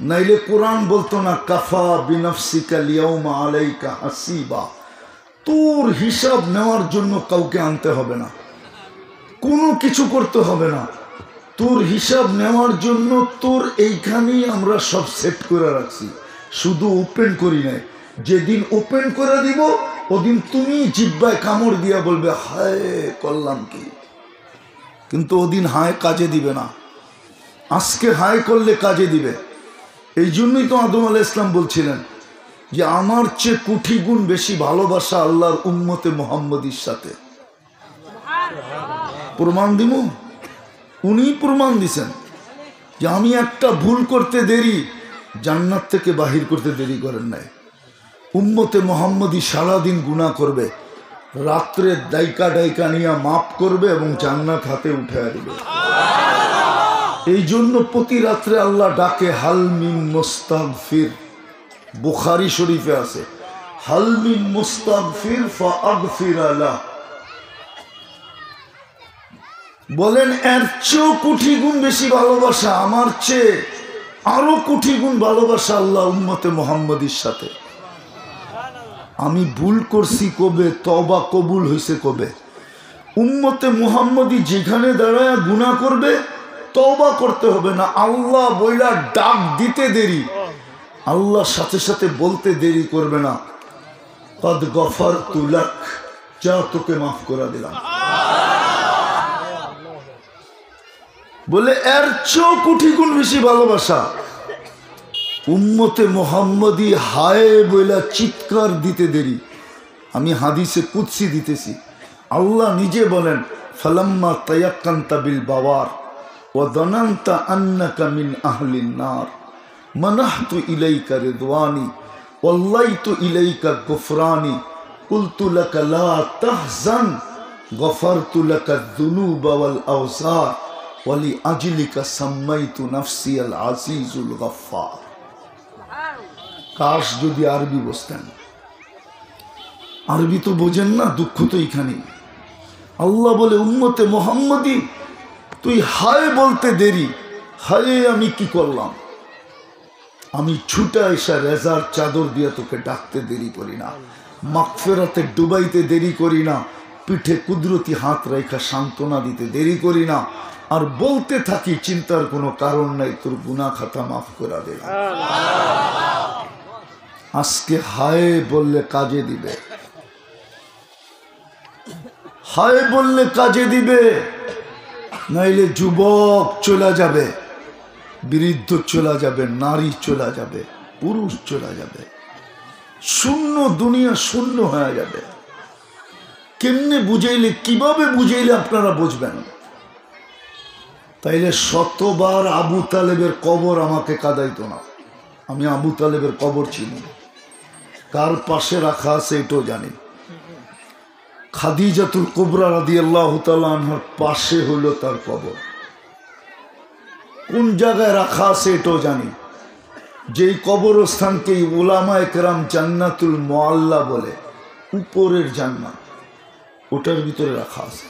নাইলে কোরআন বলতো না, কাফা বিনফসিকা লিয়াউমা আলাইকা হাসিবা। তোর হিসাব নেওয়ার জন্য কাউকে আনতে হবে না, কোনো কিছু করতে হবে না। তোর হিসাব নেওয়ার জন্য তোর এইখানেই আমরা সব সেট করে রাখছি, শুধু ওপেন করি নাই। যেদিন ওপেন করে দিব ওদিন তুমি জিব্বায় কামড় দিয়া বলবে হায় করলাম কি, কিন্তু ওদিন হায় কাজে দিবে না। আজকে হায় করলে কাজে দিবে। এই জন্যই তো আদম আলাইহিস সালাম বলছিলেন যে আমার চেয়ে কোটি গুণ বেশি ভালোবাসা আল্লাহর উম্মতে মুহাম্মদীর সাথে। প্রমাণ দিব? উনি প্রমাণ দিছেন যে আমি একটা ভুল করতে দেরি, জান্নাত থেকে বাহির করতে দেরি করেন নাই। উম্মতে মুহাম্মদী সারাদিন গুনাহ করবে, রাত্রে দাইকা দাইকা নিয়ে মাফ করবে এবং জান্নাত হাতে উঠে দিবে। এই জন্য প্রতি রাত্রে আল্লাহ ডাকে হাল মিন মুস্তাগফির। বুখারী শরীফে আছে হাল মিন মুস্তাগফির ফাগফির লাহ। বলেন এর চেয়েও কোটি গুণ বেশি ভালোবাসা, আমার চেয়ে আরো কোটি গুণ ভালোবাসা আল্লাহ উম্মতে মুহাম্মদীর সাথে। আমি ভুল করছি কবে, তওবা কবুল হয়েছে কবে? উম্মতে মুহাম্মদী যেখানে দাঁড়ায় গুনাহ করবে তওবা করতে হবে না, আল্লাহ বইলা ডাক দিতে দেরি, আল্লাহ সাথে সাথে বলতে দেরি করবে না, কদ গফারতু লাক, যা তোকে মাফ করে দিলাম। বলে এর চেয়েও কোটি গুণ বেশি ভালোবাসা উম্মতে মুহাম্মদী হায় বইলা চিৎকার দিতে দেরি। আমি হাদিসে কুদসি দিতেছি, আল্লাহ নিজে বলেন ফালাম্মা তায়াক্কানতা বিল বাওয়ার ওয়া যানানতা আন্নাকা মিন আহলিন নার মানাহতু ইলাইকা রিদওয়ানি ওয়াল্লাইতু ইলাইকা গুফরানি কুলতু লাকা লা তাহজান গফারতু লাকা যুনুবা ওয়াল আওসার ওয়ালি আজলিকা সাম্মাইতু নাফসি আল আজিজুল গফফার। কাশ যদি আরবি বুঝতেন, আরবি তো বোঝেন না, দুঃখ তো এখানেই। আল্লাহ বলে উম্মতে মুহাম্মদী তুই হায় বলতে দেরি, হায় আমি কি করলাম? আমি ছুটা এসা রেজার চাদর দিয়ে তোকে ডাকতে দেরি করি না, মাগফিরাতে ডুবাইতে দেরি করি না, পিঠে কুদরতি হাত রেখা সান্ত্বনা দিতে দেরি করি না, আর বলতে থাকি চিন্তার কোনো কারণ নাই, তোর গুনাহ খাতা মাফ করে দে। আজকে হায় বললে কাজে দিবে, হায় বললে কাজে দিবে, নাইলে যুবক চলে যাবে, বৃদ্ধ চলে যাবে, নারী চলে যাবে, পুরুষ চলে যাবে, শূন্য দুনিয়া শূন্য হয়ে যাবে। কেমনে বুঝাইলে, কিভাবে বুঝাইলে আপনারা বুঝবেন? তাইলে শতবার আবু তালেবের কবর আমাকে কাঁদাইতো না। আমি আবু তালেবের কবর চিনি, কার পাশে রাখা আছে এটাও জানি। খাদিজাতুল কুবরা রাদিয়াল্লাহু তাআলা আনহার পাশে হলো তার কবর, কোন জায়গায় রাখা আছে এটাও জানি। যেই কবরস্থানকে উলামায়ে কেরাম জান্নাতুল মুআল্লা বলে, উপরের জান্নাত, ওটার ভিতরে রাখা আছে।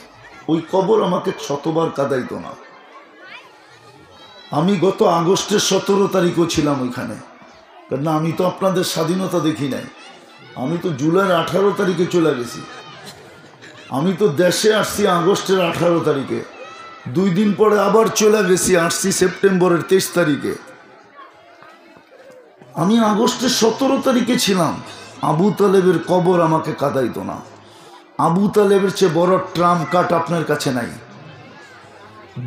ওই কবর আমাকে শতবার কাঁদাইতো না। আমি গত আগস্টের 17 তারিখও ছিলাম ওইখানে, কারণ আমি তো আপনাদের স্বাধীনতা দেখি নাই, আমি তো জুলাইয়ের 18 তারিখে চলে গেছি। আমি তো দেশে আসছি আগস্টের 18 তারিখে, 2 দিন পরে আবার চলে গেছি, আসছি সেপ্টেম্বরের 23 তারিখে। আমি আগস্টের 17 তারিখে ছিলাম। আবু তালেবের কবর আমাকে কাঁদাইতো না। আবু তালেবের চেয়ে বড় ট্রাম্প কার্ড আপনার কাছে নাই,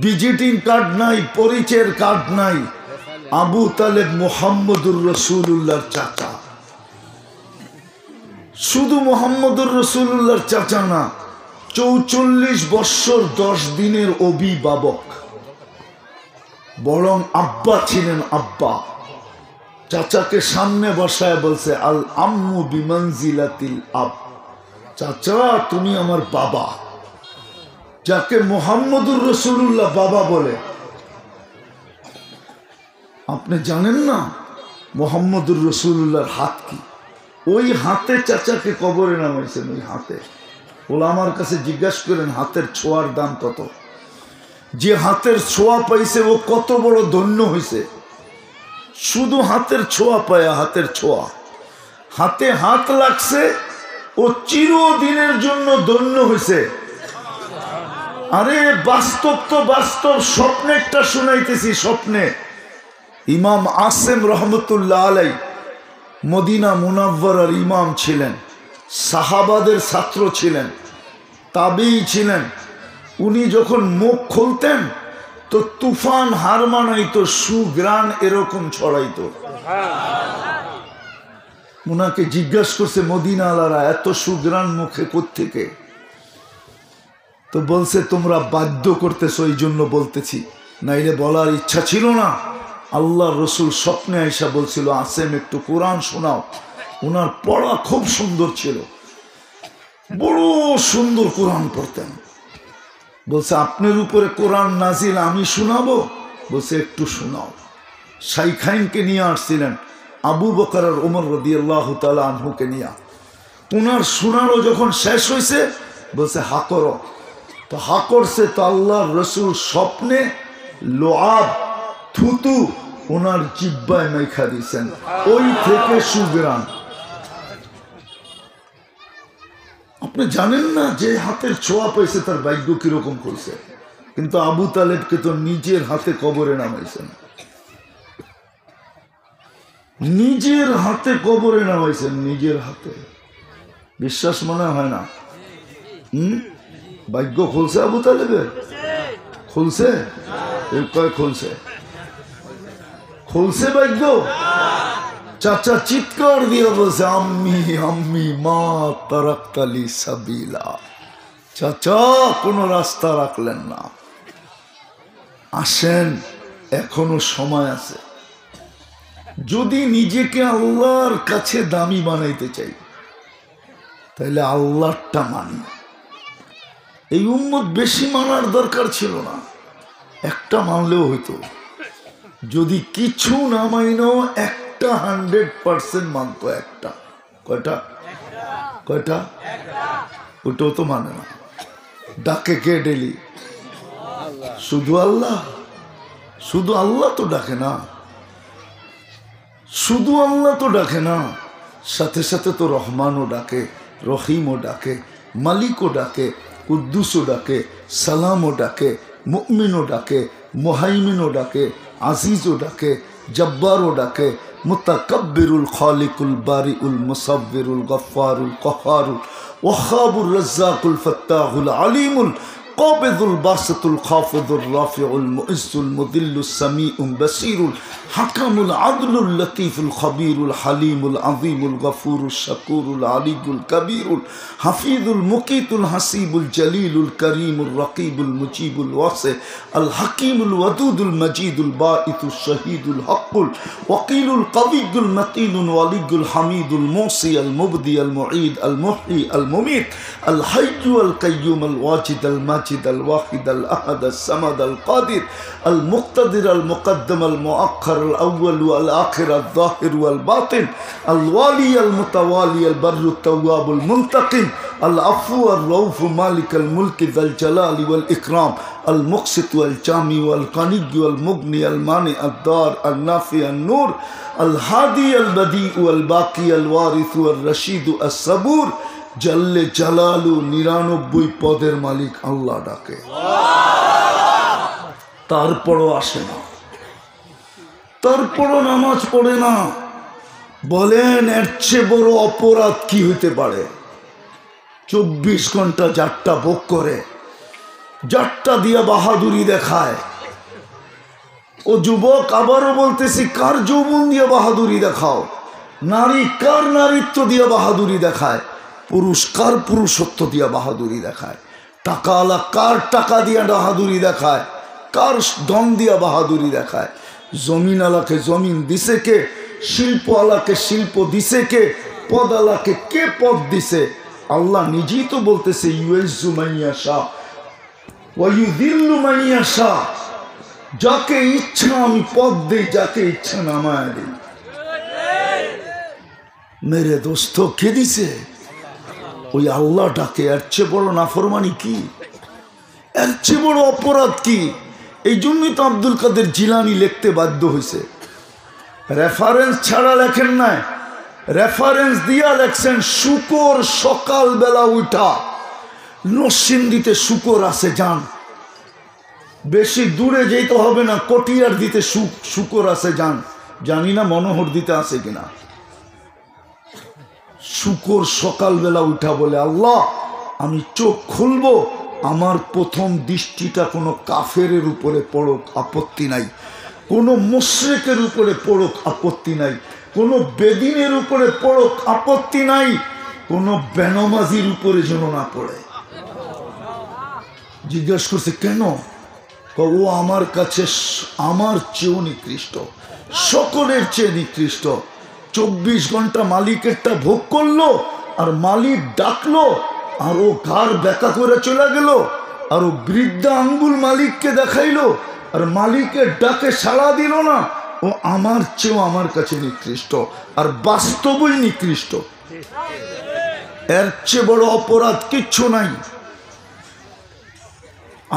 ভিজিটিং কার্ড নাই, পরিচয়ের কার্ড নাই। আবু তালেব মুহাম্মদুর রাসূলুল্লাহর চাচা, শুধু মুহাম্মদুর রাসূলুল্লাহর চাচা না, 44 বৎসর 10 দিনের অভিভাবক, বরং আব্বা ছিলেন। আব্বা চাচাকে সামনে বসায় বলছে আল আম্মু বিমানজিলাতিল আব, চাচা তুমি আমার বাবা। যাকে মুহাম্মদুর রাসূলুল্লাহ বাবা বলে, আপনি জানেন না মুহাম্মদুর রাসূলুল্লাহর হাত কি? ওই হাতে চাচাকে কবরে নামাইছেন, ওই হাতে। ওলামার কাছে জিজ্ঞাসা করেন হাতের ছোঁয়ার দাম কত? যে হাতের ছোঁয়া পাইছে ও কত বড় ধন্য হয়েছে। শুধু হাতের ছোঁয়া পায়, হাতের ছোঁয়া, হাতে হাত লাগছে, ও চিরদিনের জন্য ধন্য হয়েছে। আরে বাস্তব তো বাস্তব, স্বপ্নেরটা শুনাইতেছি। স্বপ্নে ইমাম আসেম রহমতুল্লাহ আলাই মদিনা মুনাওয়ারার ইমাম ছিলেন, সাহাবাদের ছাত্র ছিলেন, তাবেঈ ছিলেন। উনি যখন মুখ খুলতেন তো তুফান হার মানাইতো, সুগ্রাণ এরকম ছড়াইতো। উনাকে জিজ্ঞাসা করছে মদিনা আলারা এত সুগ্রাণ মুখে কোত্থেকে? তো বলছে তোমরা বাধ্য করতেছো এই জন্য বলতেছি, নাইলে বলার ইচ্ছা ছিল না। আল্লাহ রসুল স্বপ্নে আইসা বলছিল আসেম একটু কোরআন শোনাও। ওনার পড়া খুব সুন্দর ছিল, বড় সুন্দর কোরআন পড়তেন। বলছে আপনার উপরে কোরআন নাজিল আমি শোনাবো? বসে একটু শোনাও। শাইখাইনকে নিয়ে আসছিলেন, আবু বকর আর ওমর রাদিয়াল্লাহু তাআলা আনহুকে নিয়ে। ওনার শোনানো যখন শেষ হয়েছে বলছে হা করো। তো হা করছে, তো আল্লাহর রসুল স্বপ্নে লোআব থুতু ওনার জিব্বায় মাইখা দিয়েছেন, ওই থেকে সুগ্রাণ। আপনি জানেন না যে হাতের ছোঁয়া পাইছে তার ভাগ্য কিরকম করছে, কিন্তু আবু তালেবকে তো নিজের হাতে কবরে নামাইছেন, নিজের হাতে কবরে নামাইছেন, নিজের হাতে। বিশ্বাস মনে হয় না? ভাগ্য খুলছে আবু তালেবের? খুলছে? কয় খুলছে? খুলছে ভাগ্য? চাচা চিৎকার দিয়ে বলছে আম্মি আম্মি মা তারাক্তালি সাবিলা। চাচা কোনো রাস্তা রাখলেন না। আসেন, এখনো সময় আছে। যদি নিজেকে আল্লাহর কাছে দামি বানাইতে চাই তাহলে আল্লাহটা মানি। এই উম্মত বেশি মানার দরকার ছিল না, একটা মানলেও হইতো। যদি কিছু না মাইনো একটা 100% মানতো, একটা। কয়টা? কয়টা? ওটাও তো মানে না। ডাকে কে ডেলি? শুধু আল্লাহ? শুধু আল্লাহ তো ডাকে না, শুধু আল্লাহ তো ডাকে না, সাথে সাথে তো রহমানও ডাকে, রহিমও ডাকে, মালিকও ডাকে, কুদ্দুসও ডাকে, সালামও ডাকে, মুমিনও ডাকে, মুহাইমিনও ডাকে, আজিজও ডাকে, জব্বারও ডাকে, মুতাকাব্বিরুল খালিকুল বারিউল মুসাব্বিরুল গফফারুল কহারুল ওয়াহাবুর রাজ্জাকুল ফাত্তাহুল আলিমুল قابض الباسط الخافض الرافع المؤز المذل السميع البصير الحكم العدل اللطيف الخبير الحليم العظيم الغفور الشكور العلي الكبير الحفيظ المقيت الحسيب الجليل الكريم الرقيب المجيب الواسع الحكيم الودود المجيد الباعث الشهيد الحق الوكيل القوي المتين الولي الحميد الموصي المبدي المعيد المحيي المميت الحي القيوم الواجد الماجد الواحد الأحد الصمد القادر المقتدر المقدم المؤخر الأول والآخر الظاهر والباطن الوالي المتوالي البر التواب المنتقم العفو الرؤوف مالك الملك ذا الجلال والإكرام المقسط والجامع والغني والمغني المانع الدار النافع النور الهادي البديع والباقي الوارث والرشيد الصبور জাল্লে জালালু 99 পদের মালিক আল্লাহ ডাকে, তারপরও আসে না, তারপরও নামাজ পড়ে না। বলেন এর চেয়ে বড় অপরাধ কি হইতে পারে? 24 ঘন্টা যাত্রা ভোগ করে, যাত্রা দিয়া বাহাদুরি দেখায়। ও যুবক, আবারও বলতেছি, কার যৌবন দিয়ে বাহাদুরি দেখাও? নারী কার নারীত্ব দিয়ে বাহাদুরি দেখায়? পুরুষ কার পুরুষত্ব দিয়া বাহাদুরি দেখায়? টাকাওয়ালা কার টাকা দিয়া বাহাদুরি দেখায়? কার ধন দিয়া বাহাদুরি দেখায়? জমিনওয়ালাকে জমিন দিছে কে? শিল্পওয়ালাকে শিল্প দিছে কে? পদওয়ালাকে কে পদ দিছে? আল্লাহ নিজেই তো বলতেছে ইউইজ্জু মান ইয়াশা ওয়া ইউযিল্লু মান ইয়াশা। যাকে ইচ্ছা আমি পদ দেই, যাকে ইচ্ছা নামায় দেই। মেরে দোস্ত, কে দিছে? ওই আল্লাহ ডাকে। এর চেয়ে বড় নাফরমানি কি? এর চেয়ে বড় অপরাধ কি? এই জন্যই তো আব্দুল কাদের জিলানি লিখতে বাধ্য হয়েছে। রেফারেন্স ছাড়া লেখেন নাই, রেফারেন্স দিয়া লেখছেন। শুকর সকালবেলা উঠা, নরসিংদীতে শুকর আছে, যান। বেশি দূরে যেতে হবে না, কটিয়ার দিতে শুকর আছে, যান। জানি না মনোহর দিতে আছে কিনা। শুকর সকালবেলা উঠা বলে, আল্লাহ আমি চোখ খুলবো, আমার প্রথম দৃষ্টিটা কোনো কাফেরের উপরে পড়ুক, আপত্তি নাই। কোনো মুশরিকের উপরে পড়ুক, আপত্তি নাই। কোনো বেদিনের উপরে পড়ুক, আপত্তি নাই। কোনো বেনমাজির উপরে যেন না পড়ে। জিজ্ঞেস করছে কেন? ও আমার কাছে আমার চেয়েও নিকৃষ্ট, সকলের চেয়ে নিকৃষ্ট। 24 ঘন্টা মালিকেরটা ভোগ করলো, আর মালিক ডাকলো, আর ও ঘাড় ব্যাকা করে চলে গেল, আর ও বৃদ্ধা আঙ্গুল মালিককে দেখাইলো, আর মালিকের ডাকে সাড়া দিল না, ও আমার চেয়েও আমার কাছে নিকৃষ্ট, আর বাস্তবই নিকৃষ্ট। এর চেয়ে বড় অপরাধ কিচ্ছু নাই।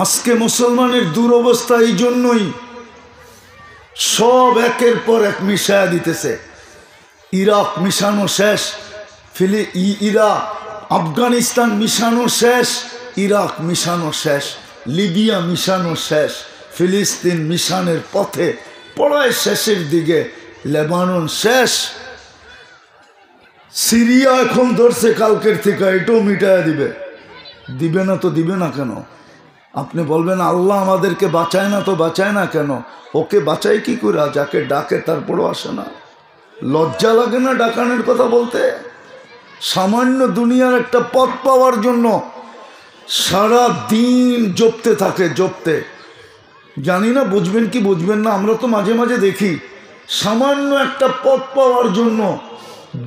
আজকে মুসলমানের দুরবস্থা এই জন্যই, সব একের পর এক মিশায়া দিতেছে। ইরাক মিশানো শেষ, আফগানিস্তান মিশানো শেষ, ইরাক মিশানো শেষ, লিবিয়া মিশানো শেষ, ফিলিস্তিন মিশানের পথে পড়ায় শেষের দিকে, লেবানন শেষ, সিরিয়া এখন ধরছে কালকের থেকে, এটাও মিটায়া দিবে। দিবে না তো দিবে না কেন? আপনি বলবেন আল্লাহ আমাদেরকে বাঁচায় না, তো বাঁচায় না কেন? ওকে বাঁচায় কি করে? যাকে ডাকে তারপরও আসে না। লজ্জা লাগে না ডাকানের কথা বলতে? সামান্য দুনিয়ার একটা পথ পাওয়ার জন্য সারা দিন জপতে থাকে, জপতে। জানি না বুঝবেন কি বুঝবেন না, আমরা তো মাঝে মাঝে দেখি সামান্য একটা পথ পাওয়ার জন্য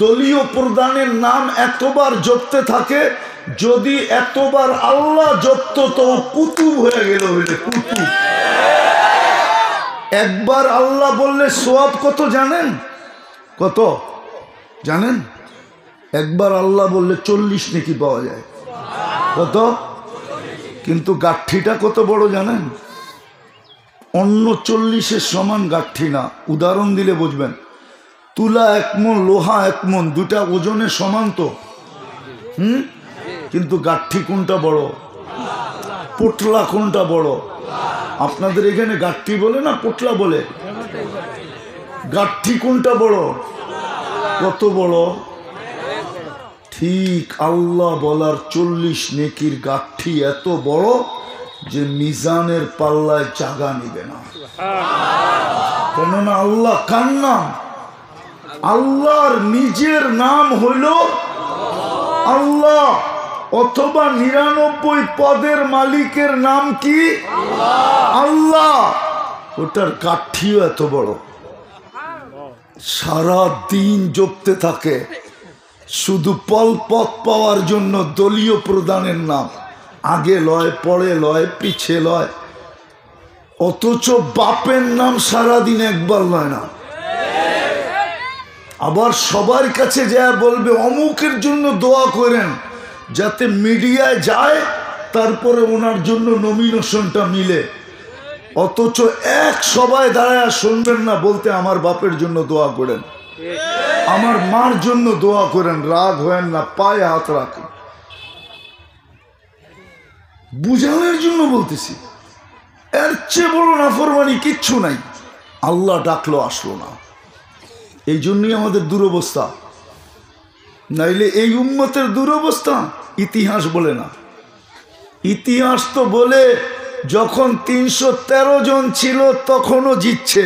দলীয় প্রধানের নাম এতবার জপতে থাকে, যদি এতবার আল্লাহ জপত তো কুতুব হয়ে গেল, হইলে কুতুব। একবার আল্লাহ বললে সোয়াব কত জানেন? কত জানেন? একবার আল্লাহ বললে 40 নেকি পাওয়া যায়। কত? কিন্তু গাঠিটা কত বড় জানেন? অন্য 40-এর সমান গাঠি না। উদাহরণ দিলে বুঝবেন। তুলা 1 মণ, লোহা 1 মণ, দুটা ওজনে সমান তো, কিন্তু গাঠি কোনটা বড়? পোটলা কোনটা বড়? আপনাদের এখানে গাঠি বলে না পোটলা বলে? গাঠি কোনটা বড়? কত বড়? ঠিক আল্লাহ বলার 40 নেকির গাঠি এত বড় যে মিজানের পাল্লায় জাগা নিবে না। কেননা আল্লাহ কার নাম? আল্লাহর নিজের নাম হইল আল্লাহ, অথবা 99 পদের মালিকের নাম কি? আল্লাহ। ওটার কাঠিও এত বড়, সারা দিন জপতে থাকে শুধু পথ পাওয়ার জন্য দলীয় প্রধানের নাম আগে লয়, পরে লয়, পিছে লয়, অথচ বাপের নাম সারাদিন একবার লয় না। আবার সবার কাছে যা বলবে অমুকের জন্য দোয়া করেন, যাতে মিডিয়ায় যায়, তারপরে ওনার জন্য নমিনেশনটা মিলে, অথচ এক সবাই দাঁড়ায় শুনবেন না বলতে আমার বাপের জন্য দোয়া করেন, আমার মার জন্য দোয়া করেন। রাগ হয় না, পায়ে হাত রাখেন, বুঝানোর জন্য বলতেছি। এর চেয়ে বড় নাফরমানি কিচ্ছু নাই। আল্লাহ ডাকলো আসলো না, এই জন্যই আমাদের দুরবস্থা। নাইলে এই উম্মতের দুরবস্থা ইতিহাস বলে না। ইতিহাস তো বলে যখন 313 জন ছিল তখনও জিতছে,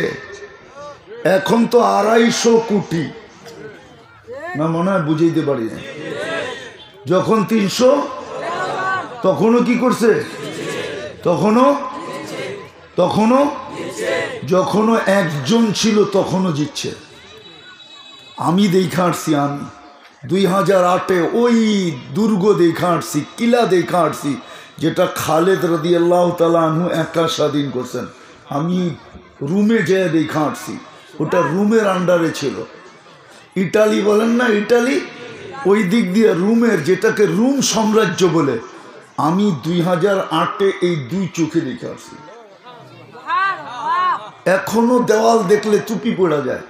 এখন তো 250 কোটি না, মনে হয় বুঝাইতে পারি না। যখন 300 তখনও কি করছে? তখনও যখনও একজন ছিল তখনও জিতছে। আমি দেখা আসছি, আমি 2008-এ ওই দুর্গ দেখা আসছি, কিলা দেখা আসছি, যেটা খালেদ রাদিয়াল্লাহু তাআলা আনহু একা স্বাধীন করছেন। আমি রুমে যেয়ে দেখা আসছি, ওটা রুমের আন্ডারে ছিল। ইটালি বলেন না, ইটালি ওই দিক দিয়ে রুমের, যেটাকে রুম সাম্রাজ্য বলে, আমি 2008-এ এই 2 চোখে দেখে আসছি। এখনো দেওয়াল দেখলে চুপি পড়া যায়,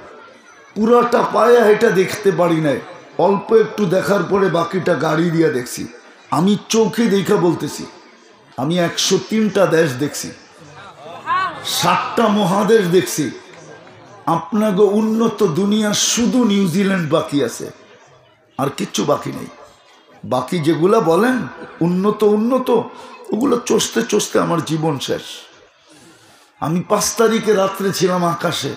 পুরাটা পায়া এটা দেখতে পারি নাই, অল্প একটু দেখার পরে বাকিটা গাড়ি দিয়ে দেখছি। আমি চোখে দেখা বলতেছি, আমি 103টা দেশ দেখছি, 7টা মহাদেশ দেখছি। আপনাকে উন্নত দুনিয়া শুধু নিউজিল্যান্ড বাকি আছে, আর কিচ্ছু বাকি নেই। বাকি যেগুলা বলেন উন্নত ওগুলো চষতে চষতে আমার জীবন শেষ। আমি 5 তারিখে রাত্রে ছিলাম আকাশে,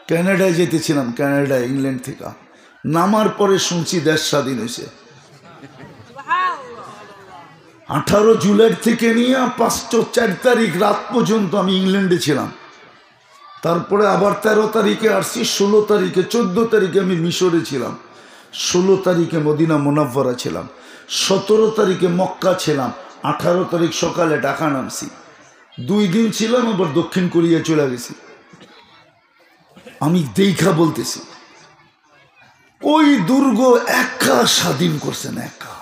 ক্যানাডায় যেতেছিলাম, ক্যানাডায় ইংল্যান্ড থেকে নামার পরে শুনছি দেশ স্বাধীন হয়েছে। 18 জুলাই থেকে নিয়ে 4 তারিখ রাত পর্যন্ত আমি ইংল্যান্ডে ছিলাম। তারপরে আবার 13 তারিখে আসছি, 16 তারিখে, 14 তারিখে আমি মিশরে ছিলাম, 16 তারিখে মদিনা মুনাফফরা ছিলাম, 17 তারিখে মক্কা ছিলাম, 18 তারিখ সকালে ঢাকা নামছি। 2 দিন ছিলাম, আবার দক্ষিণ কোরিয়া চলে গেছি। আমি দেখা বলতেছি, ওই দুর্গ একা স্বাধীন করছেন, একা।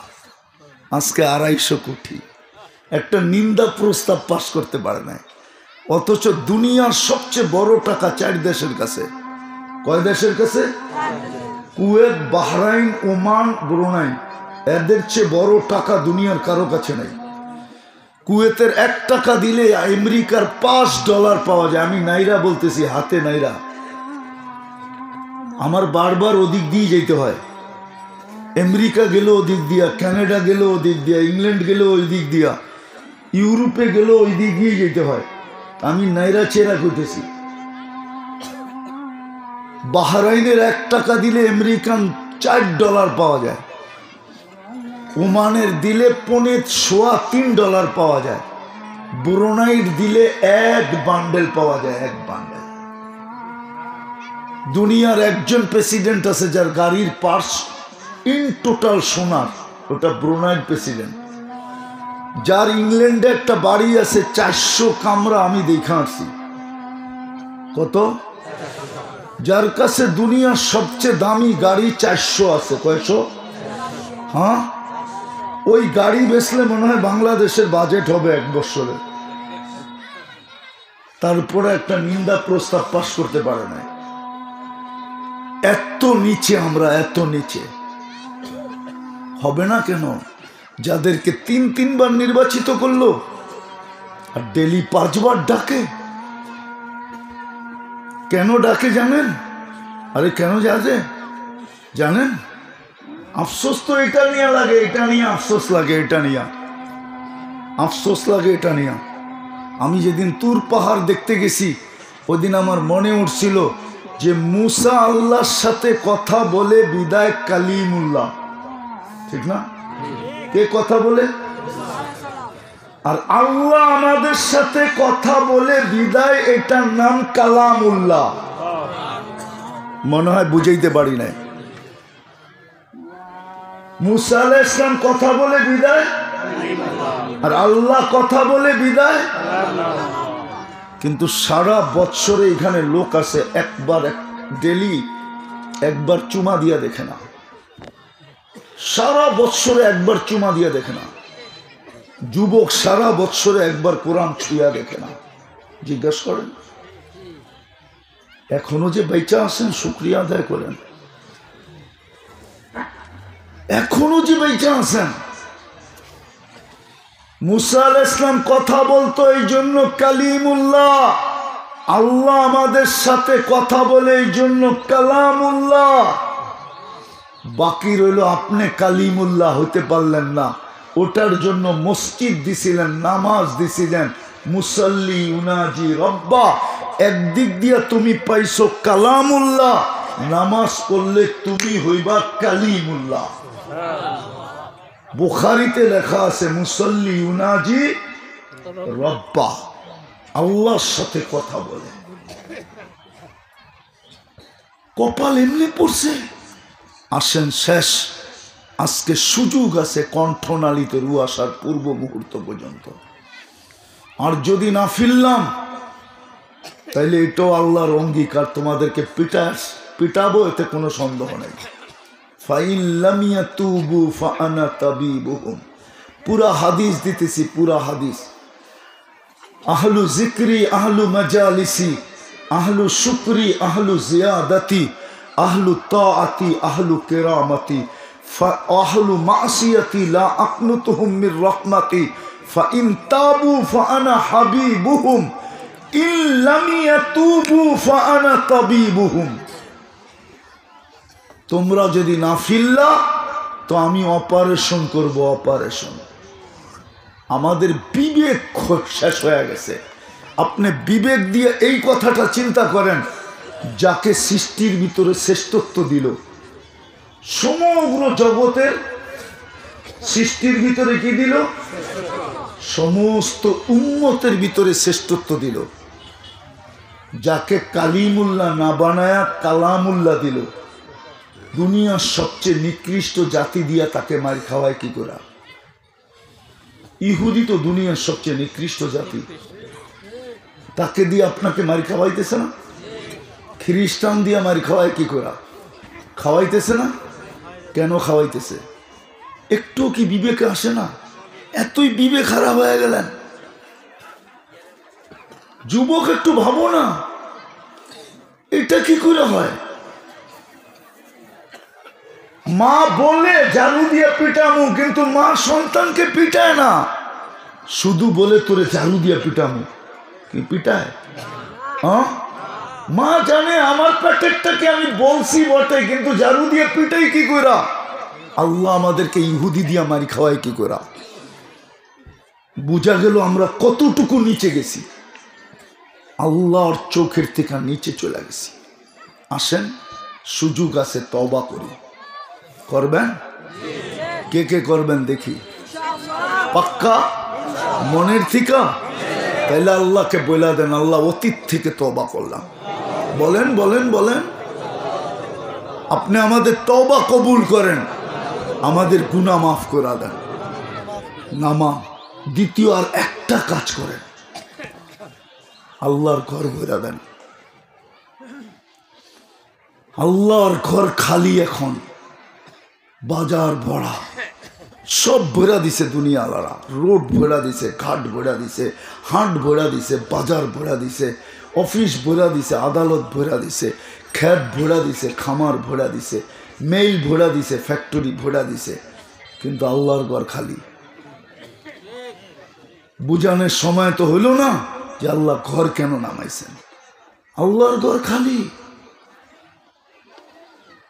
আজকে 250 কোটি, একটা নিন্দা প্রস্তাব পাশ করতে পারে না। অথচ দুনিয়ার সবচেয়ে বড় টাকা 4 দেশের কাছে। কয় দেশের কাছে? Kuwait, Bahrain, Oman, Brunei. এদের চেয়ে বড় টাকা দুনিয়ার কারো কাছে নাই। কুয়েতের 1 টাকা দিলে আমেরিকার $5 পাওয়া যায়। আমি নাইরা বলতেছি, হাতে নাইরা। আমার বারবার ওদিক দিয়ে যেতে হয়। আমেরিকা গেল ওদিক দিয়া, কানাডা গেল ওদিক দিয়া, ইংল্যান্ড গেল ওই দিক দিয়া, ইউরোপে গেল ওই দিক দিয়ে যেতে হয়। আমি নাইরা চেরা করতেছি। বাহরাইনের 1 টাকা দিলে আমেরিকান $4 পাওয়া যায়। ওমানের দিলে $3.25 পাওয়া যায়। ব্রুনাইর দিলে 1 বান্ডেল পাওয়া যায়, 1 বান্ডেল। দুনিয়ার একজন প্রেসিডেন্ট আছে যার গাড়ির পার্স ইন টোটাল সোনার, ওটা ব্রুনাইর প্রেসিডেন্ট। যার ইংল্যান্ডে একটা বাড়ি আছে 400 কামরা, আমি দেখে আসছি। কত? যার কাছে দুনিয়ার সবচেয়ে দামি গাড়ি 400 আছে। কয়শো? হ্যাঁ, ওই গাড়ি বেচলে মনে হয় বাংলাদেশের বাজেট হবে 1 বছরে। তারপরে একটা নিন্দা প্রস্তাব পাশ করতে পারে না। এত নিচে আমরা, এত নিচে হবে না কেন? যাদেরকে 3 বার নির্বাচিত করলো আর ডেলি 5 বার ডাকে। কেন ডাকে জানেন? আরে কেন যাবে জানেন? আফসোস তো এটা নিয়ে লাগে, এটা নিয়ে আফসোস লাগে, এটা নিয়ে আফসোস লাগে, এটা নিয়ে। আমি যেদিন তুর পাহাড় দেখতে গেছি, ওদিন আমার মনে উঠছিল যে মুসা আল্লাহর সাথে কথা বলে বিদায় কালিমুল্লাহ, ঠিক না? কে কথা বলে? আর আল্লাহ আমাদের সাথে কথা বলে বিদায়, এটার নাম কালামুল্লাহ। মনে হয় বুঝাইতে পারি নাই। মুসা আলাইহিস সালাম কথা বলে বিদায়, আর আল্লাহ কথা বলে বিদায়। কিন্তু সারা বৎসরে এখানে লোক আছে ডেলি একবার চুমা দিয়া দেখে না। সারা বৎসরে একবার চুমা দিয়া দেখে না। যুবক সারা বৎসরে একবার কোরআন ছুঁয়া দেখে না। জিজ্ঞাসা করেন, এখনো যে বেঁচে আছেন শুকরিয়া আদায় করেন। এখনো যে বেঁচে আছেন। মুসা আলাইহিস সালাম কথা বলতো এই জন্য কালিমুল্লাহ, আল্লাহ আমাদের সাথে কথা বলে এই জন্য কালামুল্লাহ। বাকি রইল আপনি কালিমুল্লাহ হতে পারলেন না, ওটার জন্য মসজিদ দিছিলেন, নামাজ দিছিলেন। মুসল্লি উনাজি রব্বা, একদিক দিয়া তুমি পাইছো কালামুল্লাহ, নামাজ পড়লে তুমি হইবা কালিমুল্লাহ। বুখারীতে লেখা আছে মুসল্লি উনাজি রব্বা, আল্লাহর সাথে কথা বলে। কপাল এমনি পড়ছে। আসেন শেষ, আজকে সুযোগ আছে কণ্ঠনালীতে রু আসার পূর্ব মুহূর্ত পর্যন্ত। আর যদি না ফিরলাম তাইলে এটাও আল্লাহর অঙ্গীকার, তোমাদেরকে পিটাবো, এতে কোনো সন্দেহ নেই। ফাইন লাম ইয়াতুবু ফাআনা তাবিবুহুম। পুরা হাদিস দিতেছি, পুরা হাদিস। আহলু যিকরি আহলু মাজালিসি আহলু শুকরি আহলু জিয়াদাতি আহলু তাআতি আহলু কিরামাতি আহলু মাসিয়াতি লা আকনুতুহুম মির রাহমাতি ফাইন তাবু ফাআনা হাবিবুহুম ইন লাম ইয়াতুবু ফাআনা তাবিবুহুম। তোমরা যদি না ফিরলা তো আমি অপারেশন করব, অপারেশন। আমাদের বিবেক শেষ হয়ে গেছে। আপনি বিবেক দিয়ে এই কথাটা চিন্তা করেন, যাকে সৃষ্টির ভিতরে শ্রেষ্ঠত্ব দিল, সমগ্র জগতের সৃষ্টির ভিতরে কি দিল? সমস্ত উম্মতের ভিতরে শ্রেষ্ঠত্ব দিল। যাকে কালিমুল্লাহ না বানায়া কালামুল্লাহ দিল। দুনিয়ার সবচেয়ে নিকৃষ্ট জাতি দিয়া তাকে মার খাওয়ায় কি করা? ইহুদি তো দুনিয়ার সবচেয়ে নিকৃষ্ট জাতি। তাকে দিয়ে আপনাকে মারি খাওয়াইতেছে না? খ্রিস্টান দিয়ে মারি খাওয়ায় কি করা? খাওয়াইতেছে না? কেন খাওয়াইতেছে? একটু কি বিবেকে আসে না? এতই বিবেক খারাপ হয়ে গেলেন। যুবক একটু ভাবো না, এটা কি করে হয়? মা বলে ঝাড়ু দিয়ে পিটামু, কিন্তু মা সন্তানকে পিটায় না, শুধু বলে তোরে ঝাড়ু দিয়ে পিটামু। কি পিটায়? মা জানে আমার পেটেরটাকে আমি বলছি বটে, কিন্তু ঝাড়ু দিয়ে পিটাই কি কইরা? আল্লাহ আমাদেরকে ইহুদি দিয়া মারি খাওয়াই কি করা? বুঝা গেল আমরা কতটুকু নিচে গেছি, আল্লাহর চোখের থেকে নিচে চলে গেছি। আসেন, সুযোগ আছে, তওবা করি। করবেন? কে কে করবেন দেখি? পাক্কা মনের থেকে? তাহলে আল্লাহকে বলে দেন, আল্লাহ অতীত থেকে তওবা করলাম। বলেন বলেন বলেন, আপনি আমাদের তওবা কবুল করেন, আমাদের গুনাহ মাফ করে দেন। নামা দ্বিতীয় আর একটা কাজ করেন, আল্লাহর ঘর ভরে দেন। আল্লাহর ঘর খালি, এখন বাজার ভরা, সব ভরা দিছে দুনিয়ালারা। রোড ভরা দিছে, ঘাট ভরা দিছে, হাট ভরা দিছে, বাজার ভরা দিছে, অফিস ভরা দিছে, আদালত ভরা দিছে, ক্ষেত ভরা দিছে, খামার ভরা দিছে, মেইল ভরা দিছে, ফ্যাক্টরি ভরা দিছে, কিন্তু আল্লাহর ঘর খালি। বুঝানোর সময় তো হইল না যে আল্লাহ ঘর কেন নামাইছেন। আল্লাহর ঘর খালি।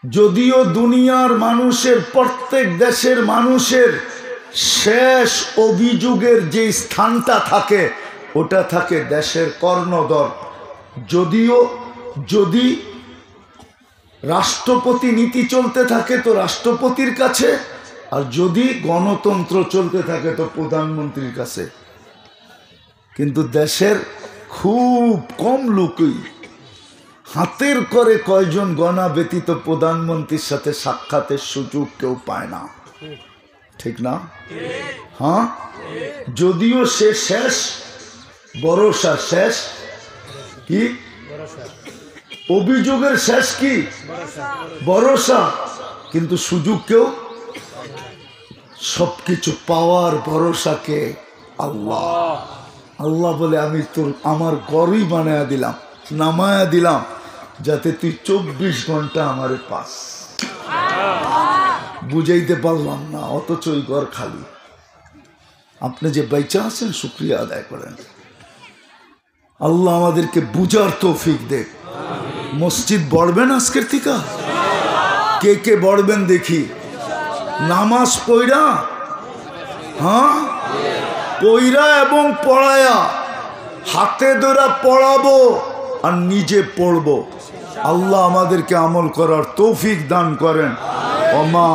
যদিও দুনিয়ার মানুষের, প্রত্যেক দেশের মানুষের শেষ অভিযোগের যে স্থানটা থাকে, ওটা থাকে দেশের কর্ণধর। যদিও যদি রাষ্ট্রপতি নীতি চলতে থাকে তো রাষ্ট্রপতির কাছে, আর যদি গণতন্ত্র চলতে থাকে তো প্রধানমন্ত্রীর কাছে। কিন্তু দেশের খুব কম লোকই, হাতের করে কয়জন গণা ব্যতীত প্রধানমন্ত্রীর সাথে সাক্ষাতের সুযোগ কেউ পায় না, ঠিক না? হ্যাঁ, যদিও সে শেষ ভরসা, শেষ কি অভিযোগের শেষ কি ভরসা, কিন্তু সুযোগ কেউ। সবকিছু পাওয়ার ভরসাকে আল্লাহ। আল্লাহ বলে আমি তোর আমার ঘরই বানায়া দিলাম, নামায়া দিলাম, যাতে তুই 24 ঘন্টা আমারে পাস। বুঝাইতে পারলাম না, অথচ ওই ঘর খালি। আপনি যে বাইচা আছেন শুকরিয়া আদায় করেন। আল্লাহ আমাদেরকে বুঝার তৌফিক দেখ। মসজিদ বড়বেন আজকের থেকে? কে কে বড়বেন দেখি? নামাজ পড়া, হ্যাঁ পড়া এবং পড়ায়া, হাতে ধরা পড়াবো আর নিজে পড়বো। আল্লাহ আমাদেরকে আমল করার তৌফিক দান করেন। ওমা